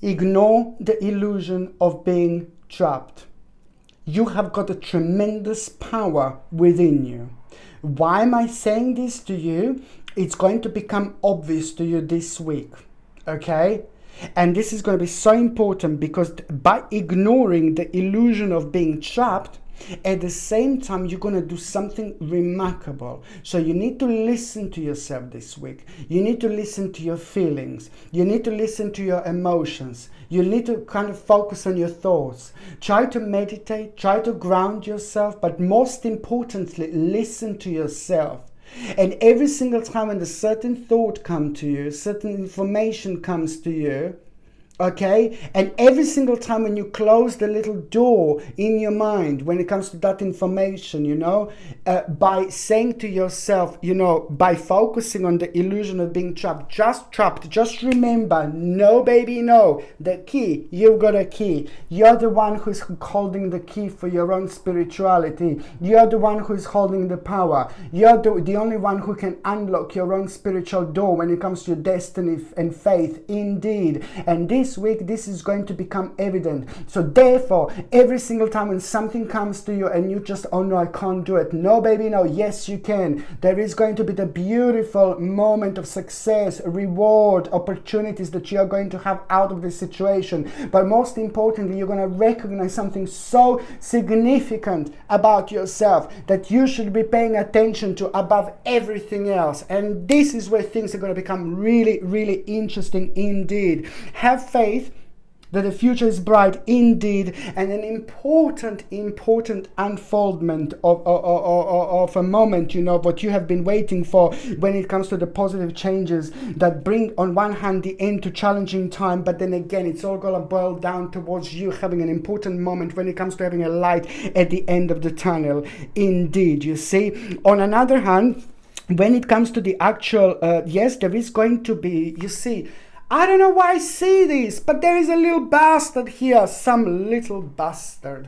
ignore the illusion of being trapped. You have got a tremendous power within you. Why am I saying this to you? It's going to become obvious to you this week, okay? And this is going to be so important, because by ignoring the illusion of being trapped, at the same time, you're going to do something remarkable. So you need to listen to yourself this week. You need to listen to your feelings. You need to listen to your emotions. You need to kind of focus on your thoughts. Try to meditate, try to ground yourself, but most importantly, listen to yourself. And every single time when a certain thought comes to you, certain information comes to you, okay, and every single time when you close the little door in your mind when it comes to that information, you know, by saying to yourself, you know, by focusing on the illusion of being trapped, just remember, no baby, no, the key, you've got a key. You're the one who's holding the key for your own spirituality. You're the one who's holding the power. You're the only one who can unlock your own spiritual door when it comes to your destiny and faith, indeed. And this this week, this is going to become evident. So therefore, every single time when something comes to you and you just, oh no, I can't do it. No, baby, no. Yes, you can. There is going to be the beautiful moment of success, reward, opportunities that you are going to have out of this situation. But most importantly, you're going to recognize something so significant about yourself that you should be paying attention to above everything else. And this is where things are going to become really, really interesting indeed. Have faith that the future is bright indeed, and an important unfoldment of a moment, what you have been waiting for when it comes to the positive changes that bring, on one hand, the end to challenging time, but then again, it's all going to boil down towards you having an important moment when it comes to having a light at the end of the tunnel. Indeed, you see. On another hand, when it comes to the actual, yes, there is going to be, you see, I don't know why I see this, but there is a little bastard here, some little bastard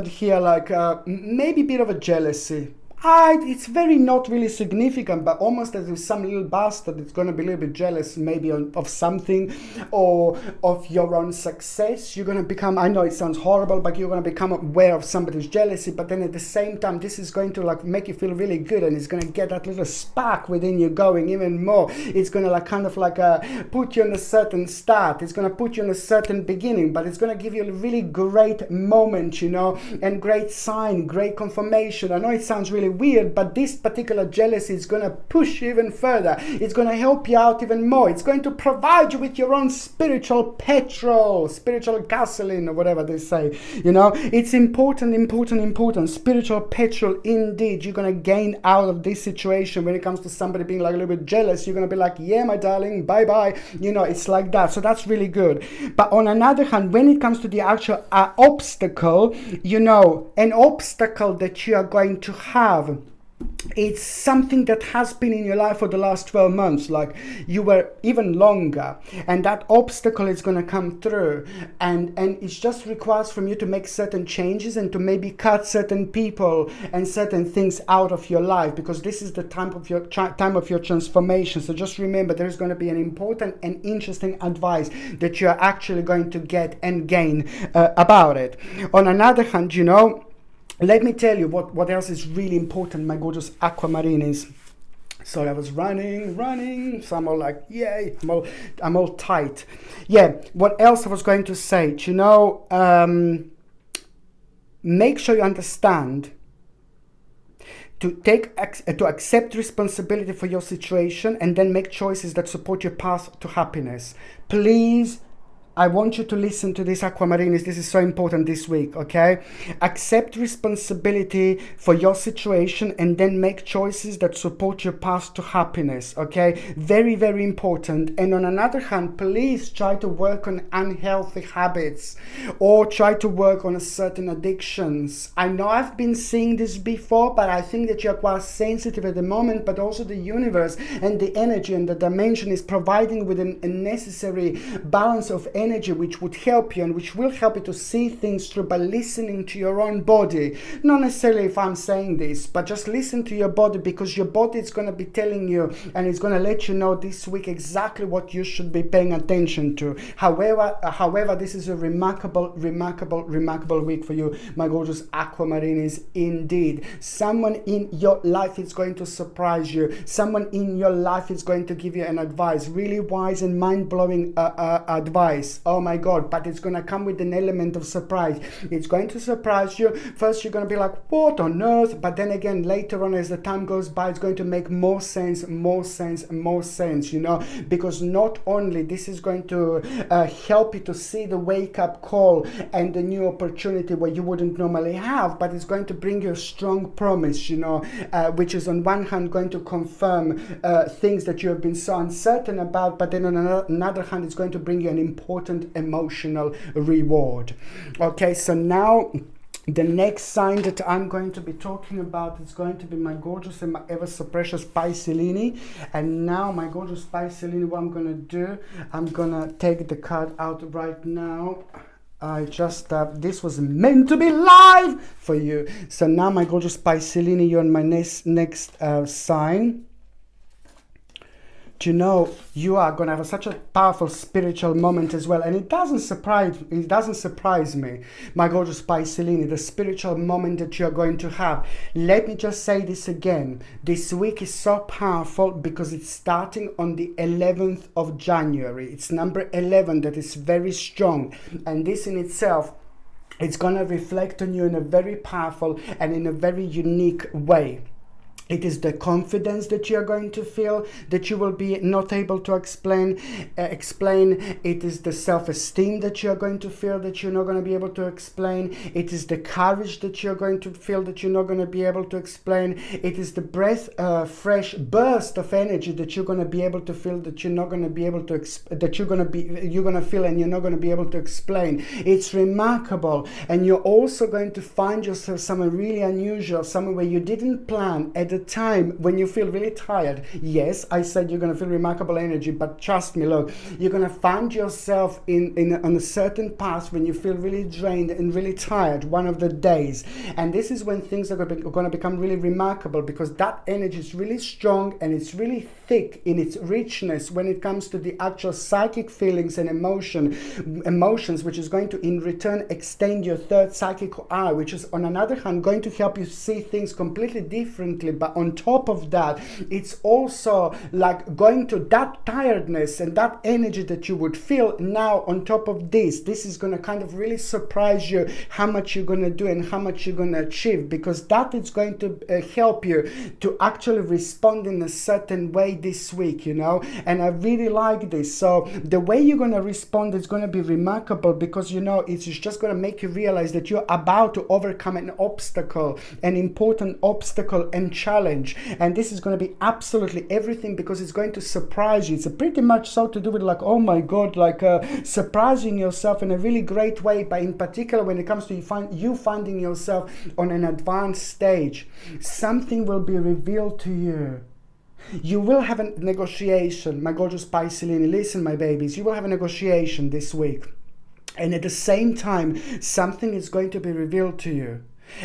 here, like maybe a bit of a jealousy. It's very not really significant, but almost as if some little bastard that's going to be a little bit jealous maybe of something or of your own success. You're going to become, I know it sounds horrible, but you're going to become aware of somebody's jealousy, but then at the same time, this is going to like make you feel really good, and it's going to get that little spark within you going even more. It's going to like kind of like put you on a certain start. It's going to put you on a certain beginning, but it's going to give you a really great moment, and great sign, great confirmation. I know it sounds really weird, but this particular jealousy is going to push you even further. It's going to help you out even more. It's going to provide you with your own spiritual petrol, spiritual gasoline, or whatever they say. It's important. Spiritual petrol indeed. You're going to gain out of this situation when it comes to somebody being like a little bit jealous. You're going to be like, yeah, my darling, bye bye. It's like that. So that's really good. But on another hand, when it comes to the actual obstacle, an obstacle that you are going to have, it's something that has been in your life for the last 12 months, like you were even longer, and that obstacle is going to come through, and it just requires from you to make certain changes and to maybe cut certain people and certain things out of your life, because this is the time of your transformation. So just remember, there's going to be an important and interesting advice that you're actually going to get and gain about it. On another hand, let me tell you what else is really important, my gorgeous aquamarines. So I was running, so I'm all like, yay, I'm all tight. Yeah, what else I was going to say, make sure you understand to accept responsibility for your situation and then make choices that support your path to happiness. Please, I want you to listen to this, Aquamarines. This is so important this week, okay? Accept responsibility for your situation and then make choices that support your path to happiness, okay? Very, very important. And on another hand, please try to work on unhealthy habits or try to work on certain addictions. I know I've been seeing this before, but I think that you're quite sensitive at the moment, but also the universe and the energy and the dimension is providing with a necessary balance of energy which would help you and which will help you to see things through by listening to your own body. Not necessarily if I'm saying this, but just listen to your body, because your body is going to be telling you and it's going to let you know this week exactly what you should be paying attention to. However, this is a remarkable week for you, my gorgeous Aquamarines, indeed. Someone in your life is going to surprise you. Someone in your life is going to give you an advice, really wise and mind-blowing advice. Oh my God, but it's going to come with an element of surprise. It's going to surprise you. First, you're going to be like, what on earth? But then again, later on, as the time goes by, it's going to make more sense, because not only this is going to help you to see the wake-up call and the new opportunity where you wouldn't normally have, but it's going to bring you a strong promise, which is on one hand going to confirm things that you have been so uncertain about, but then on another hand, it's going to bring you an important emotional reward. Okay, so now the next sign that I'm going to be talking about is going to be my gorgeous and my ever so precious Piscelini. And now, my gorgeous Piscelini, what I'm going to do, I'm going to take the card out right now. I just, this was meant to be live for you. So now, my gorgeous Piscelini, you're on my next sign. to know you are going to have such a powerful spiritual moment as well. And it doesn't surprise me, my gorgeous Piscelini, the spiritual moment that you're going to have. Let me just say this again. This week is so powerful because it's starting on the 11th of January. It's number 11 that is very strong. And this in itself, it's going to reflect on you in a very powerful and in a very unique way. It is the confidence that you're going to feel that you will be not able to explain. It is the self-esteem that you're going to feel that you're not going to be able to explain. It is the courage that you're going to feel that you're not going to be able to explain. It is the fresh burst of energy that you're going to be able to feel that you're not going to be able to you're going to feel and you're not going to be able to explain. It's remarkable, and you're also going to find yourself somewhere really unusual, somewhere where you didn't plan at the time when you feel really tired. Yes, I said you're going to feel remarkable energy, but trust me, look, you're going to find yourself on a certain path when you feel really drained and really tired one of the days. And this is when things are going to become really remarkable, because that energy is really strong and it's really thick in its richness when it comes to the actual psychic feelings and emotions, which is going to in return extend your third psychic eye, which is on another hand going to help you see things completely differently. But on top of that, it's also like going to that tiredness and that energy that you would feel now on top of this is going to kind of really surprise you how much you're going to do and how much you're going to achieve, because that is going to help you to actually respond in a certain way this week, you know. And I really like this. So the way you're going to respond is going to be remarkable, because, you know, it's just going to make you realize that you're about to overcome an obstacle, an important obstacle and challenge. And this is going to be absolutely everything, because it's going to surprise you. It's pretty much so to do with like, oh my God, like surprising yourself in a really great way. But in particular, when it comes to you finding yourself on an advanced stage, something will be revealed to you. You will have a negotiation, my gorgeous Piscelini. Listen, my babies, you will have a negotiation this week. And at the same time, something is going to be revealed to you.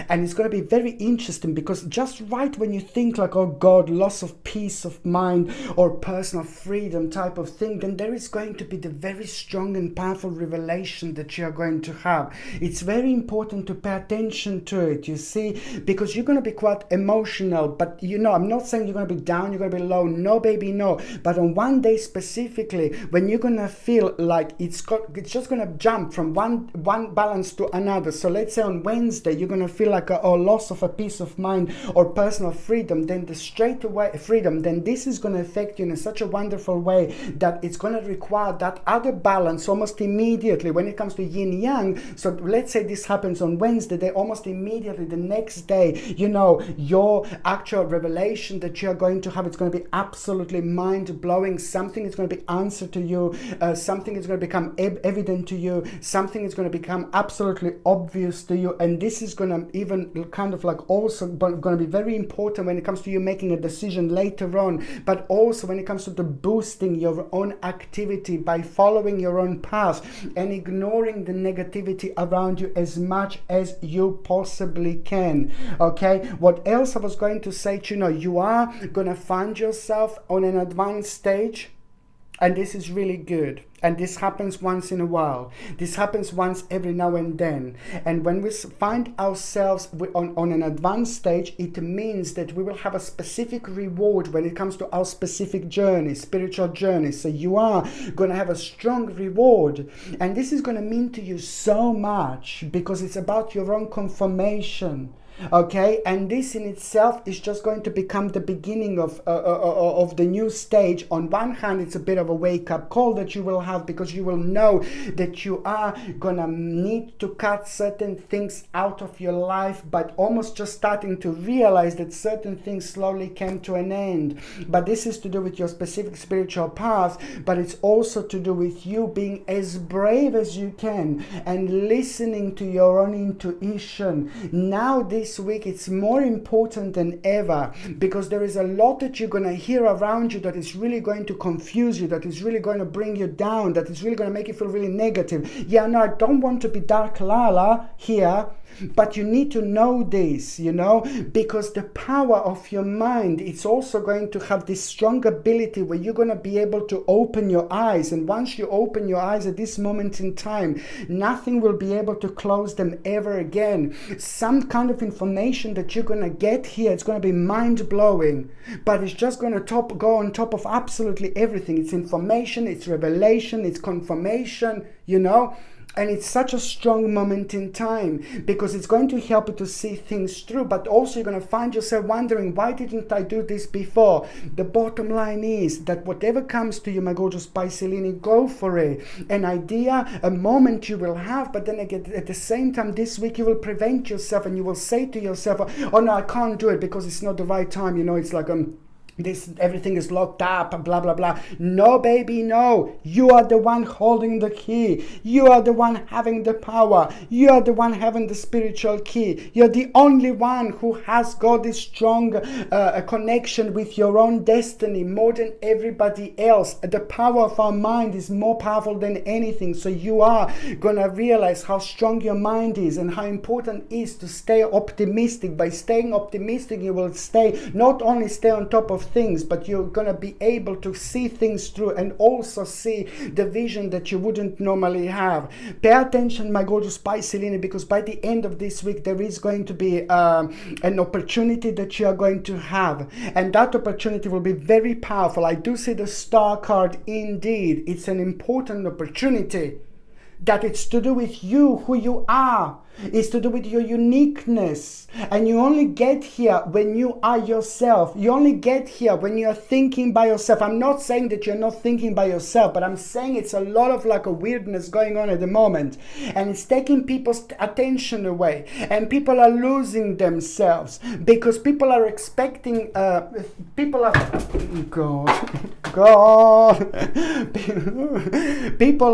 And it's going to be very interesting, because just right when you think like, oh God, loss of peace of mind or personal freedom type of thing, then there is going to be the very strong and powerful revelation that you are going to have. It's very important to pay attention to it, you see, because you're going to be quite emotional. But, you know, I'm not saying you're going to be down, you're going to be low. No, baby, no. But on one day specifically, when you're going to feel like it's just going to jump from one balance to another. So let's say on Wednesday, you're going to feel like a loss of a peace of mind or personal freedom, then this is going to affect you in such a wonderful way that it's going to require that other balance almost immediately when it comes to yin yang. So let's say this happens on Wednesday, then almost immediately the next day, you know, your actual revelation that you're going to have, it's going to be absolutely mind-blowing. Something is going to be answered to you, something is going to become evident to you, something is going to become absolutely obvious to you. And this is going to even kind of like also going to be very important when it comes to you making a decision later on, but also when it comes to the boosting your own activity by following your own path and ignoring the negativity around you as much as you possibly can. Okay, what else I was going to say to you, know, you are going to find yourself on an advanced stage. And this is really good. And this happens once in a while. This happens once every now and then. And when we find ourselves on an advanced stage, it means that we will have a specific reward when it comes to our specific journey, spiritual journey. So you are going to have a strong reward. And this is going to mean to you so much, because it's about your own confirmation. Okay, and this in itself is just going to become the beginning of the new stage. On one hand, it's a bit of a wake-up call that you will have, because you will know that you are gonna need to cut certain things out of your life, but almost just starting to realize that certain things slowly came to an end. But this is to do with your specific spiritual path, but it's also to do with you being as brave as you can and listening to your own intuition. Now this week it's more important than ever, because there is a lot that you're going to hear around you that is really going to confuse you, that is really going to bring you down, that is really going to make you feel really negative. Yeah, no, I don't want to be Dark Lala here, But you need to know this, because the power of your mind, it's also going to have this strong ability where you're going to be able to open your eyes. And once you open your eyes at this moment in time, nothing will be able to close them ever again. Some kind of information that you're going to get here, it's going to be mind-blowing, but it's just going to go on top of absolutely everything. It's information, it's revelation, it's confirmation, And it's such a strong moment in time because it's going to help you to see things through, but also you're going to find yourself wondering, why didn't I do this before? The bottom line is that whatever comes to you, my gorgeous Piscelini, go for it. An idea, a moment you will have, but then again, at the same time this week you will prevent yourself and you will say to yourself, oh no, I can't do it because it's not the right time. It's like everything is locked up, blah blah blah. No, baby, no. You are the one holding the key. You are the one having the power. You are the one having the spiritual key. You're the only one who has got this strong connection with your own destiny more than everybody else. The power of our mind is more powerful than anything. So you are gonna realize how strong your mind is and how important it is to stay optimistic. By staying optimistic, you will not only stay on top of things, but you're going to be able to see things through and also see the vision that you wouldn't normally have. Pay attention, my gorgeous Piscelini, because by the end of this week there is going to be an opportunity that you are going to have, and that opportunity will be very powerful. I do see the Star card. Indeed, it's an important opportunity that it's to do with you, who you are. It's to do with your uniqueness, and you only get here when you are yourself. You only get here when you're thinking by yourself. I'm not saying that you're not thinking by yourself, but I'm saying it's a lot of like a weirdness going on at the moment, and it's taking people's attention away, and people are losing themselves because people are expecting people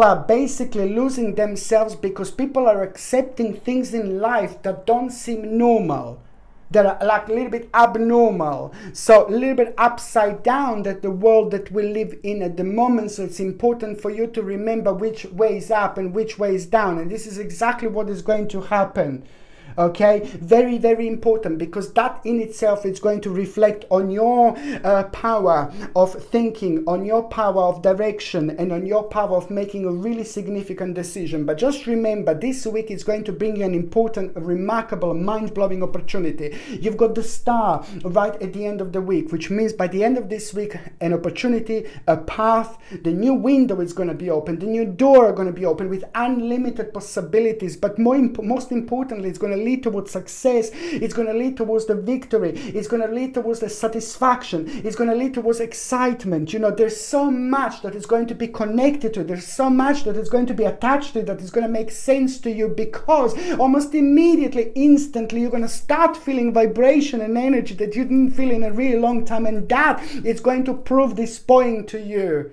are basically losing themselves because people are accepting things in life that don't seem normal, that are like a little bit abnormal, so a little bit upside down, that the world that we live in at the moment. So it's important for you to remember which way is up and which way is down, and this is exactly what is going to happen. Okay, very, very important, because that in itself is going to reflect on your power of thinking, on your power of direction, and on your power of making a really significant decision. But just remember, this week is going to bring you an important, remarkable, mind-blowing opportunity. You've got the Star right at the end of the week, which means by the end of this week, an opportunity, a path, the new window is going to be open, the new door is going to be open with unlimited possibilities. But most importantly, it's going to lead towards success. It's going to lead towards the victory. It's going to lead towards the satisfaction. It's going to lead towards excitement. There's so much that is going to be connected to. There's so much that is going to be attached to, that is going to make sense to you, because almost immediately, instantly, you're going to start feeling vibration and energy that you didn't feel in a really long time, and that is going to prove this point to you.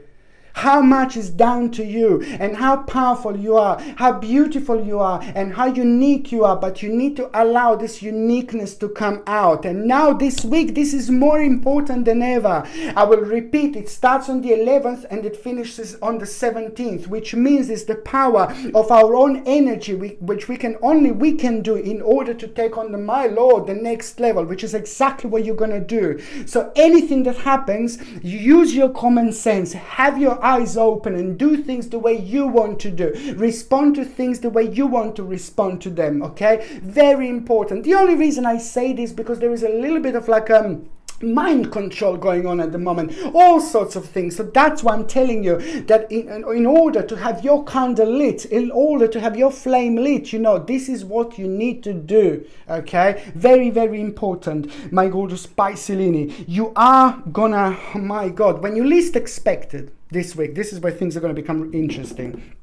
How much is down to you, and how powerful you are, how beautiful you are, and how unique you are. But you need to allow this uniqueness to come out. And now this week, this is more important than ever. I will repeat, it starts on the 11th and it finishes on the 17th, which means it's the power of our own energy, which we can do in order to take on the next level, which is exactly what you're going to do. So anything that happens, use your common sense, have your eyes open, and do things the way you want to do. Respond to things the way you want to respond to them, okay? Very important. The only reason I say this because there is a little bit of like mind control going on at the moment, all sorts of things. So that's why I'm telling you that in order to have your candle lit, in order to have your flame lit, this is what you need to do, okay? Very, very important, my gorgeous Piscelini. You are gonna, oh my God, when you least expected this week, this is where things are going to become interesting.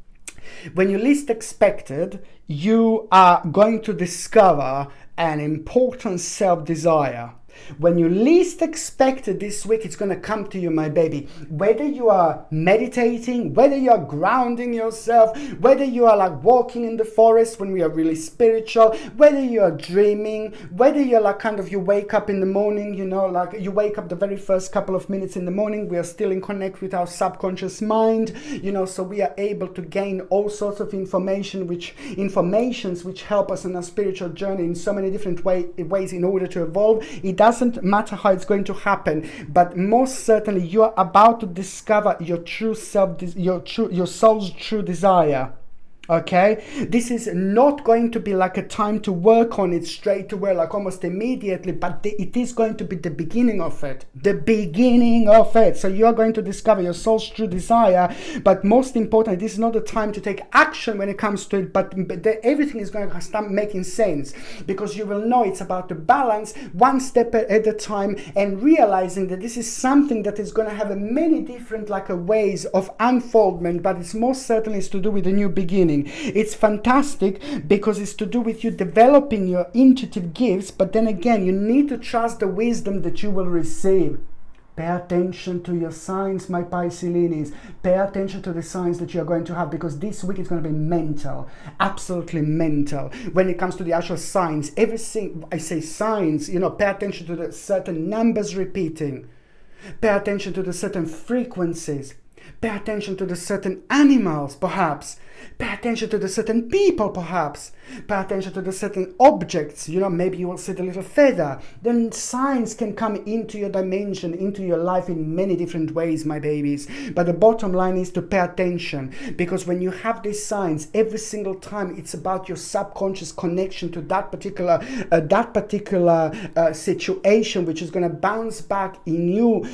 When you least expected, you are going to discover an important self-desire. When you least expect it this week, it's going to come to you, my baby. Whether you are meditating, whether you are grounding yourself, whether you are like walking in the forest when we are really spiritual, whether you are dreaming, whether you're like kind of, you wake up in the morning, you know, like you wake up the very first couple of minutes in the morning, we are still in connect with our subconscious mind, you know, so we are able to gain all sorts of informations which help us in our spiritual journey in so many different ways in order to evolve. It doesn't matter how it's going to happen, but most certainly you are about to discover your true self, your soul's true desire. Okay, this is not going to be like a time to work on it straight away, like almost immediately, but it is going to be the beginning of it. So you are going to discover your soul's true desire, but most important, this is not the time to take action when it comes to it, but everything is going to start making sense, because you will know it's about the balance, one step at a time, and realizing that this is something that is going to have many different ways of unfoldment, but it's most certainly is to do with a new beginning. It's fantastic because it's to do with you developing your intuitive gifts, but then again, you need to trust the wisdom that you will receive. Pay attention to your signs, my Pisceans. Pay attention to the signs that you're going to have, because this week is going to be mental, absolutely mental. When it comes to the actual signs, everything, I say signs, you know, pay attention to the certain numbers repeating. Pay attention to the certain frequencies. Pay attention to the certain animals, perhaps. Pay attention to the certain people, perhaps. Pay attention to the certain objects. You know, maybe you will see the little feather. Then signs can come into your dimension, into your life in many different ways, my babies. But the bottom line is to pay attention, because when you have these signs, every single time it's about your subconscious connection to that particular situation, which is going to bounce back in you,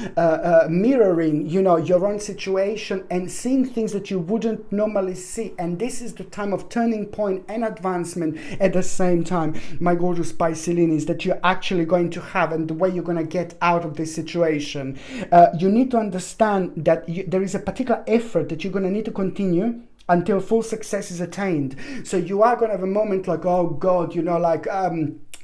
mirroring, you know, your own situation and seeing things that you wouldn't normally see. And this is the time of turning point and advancement at the same time, my gorgeous Pisceans, that you're actually going to have, and the way you're going to get out of this situation. You need to understand that there is a particular effort that you're going to need to continue until full success is attained. So you are going to have a moment like, oh God, you know, like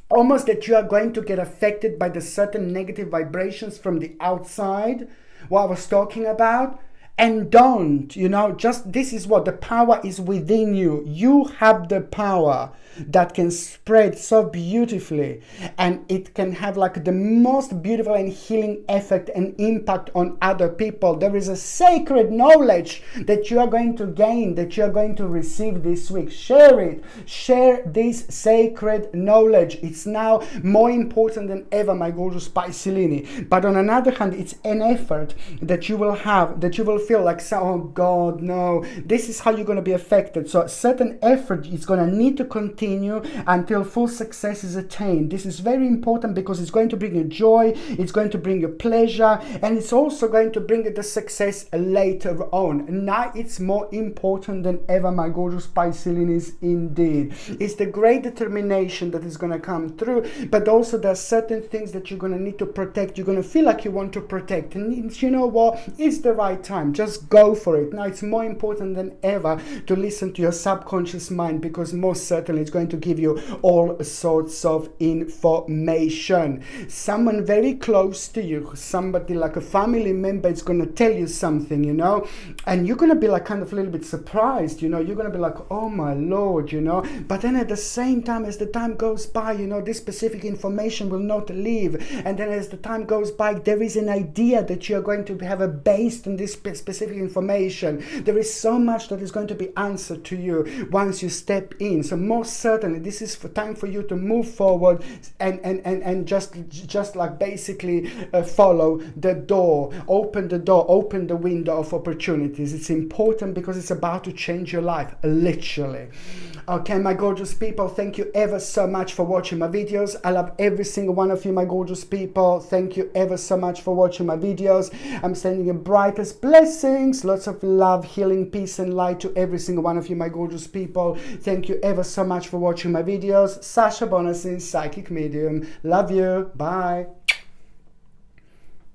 almost that you are going to get affected by the certain negative vibrations from the outside, what I was talking about. And don't, you know, just this is what the power is within you. You have the power that can spread so beautifully, and it can have like the most beautiful and healing effect and impact on other people. There is a sacred knowledge that you are going to gain, that you are going to receive this week. Share it. Share this sacred knowledge. It's now more important than ever, my gorgeous Pisceans. But on another hand, it's an effort that you will have, that you will feel like, oh God, no, this is how you're going to be affected. So a certain effort is going to need to continue until full success is attained. This is very important because it's going to bring you joy, it's going to bring you pleasure, and it's also going to bring you the success later on. Now it's more important than ever, my gorgeous Pisceans, indeed. It's the great determination that is going to come through, but also there are certain things that you're going to need to protect. You're going to feel like you want to protect, and you know what, it's the right time. Just go for it. Now it's more important than ever to listen to your subconscious mind, because most certainly it's going to give you all sorts of information. Someone very close to you, somebody like a family member, is going to tell you something, you know, and you're going to be like kind of a little bit surprised, you know, you're going to be like, oh my Lord, you know, but then at the same time, as the time goes by, you know, this specific information will not leave, and then as the time goes by, there is an idea that you're going to have a based on this specific information. There is so much that is going to be answered to you once you step in. So most certainly this is for time for you to move forward and just like basically follow the door, open the window of opportunities. It's important because it's about to change your life, literally. Okay, my gorgeous people, thank you ever so much for watching my videos. I love every single one of you, my gorgeous people. Thank you ever so much for watching my videos. I'm sending you brightest blessings, lots of love, healing, peace and light to every single one of you, my gorgeous people. Thank you ever so much for watching my videos. Sasha Bonasin, Psychic Medium. Love you. Bye.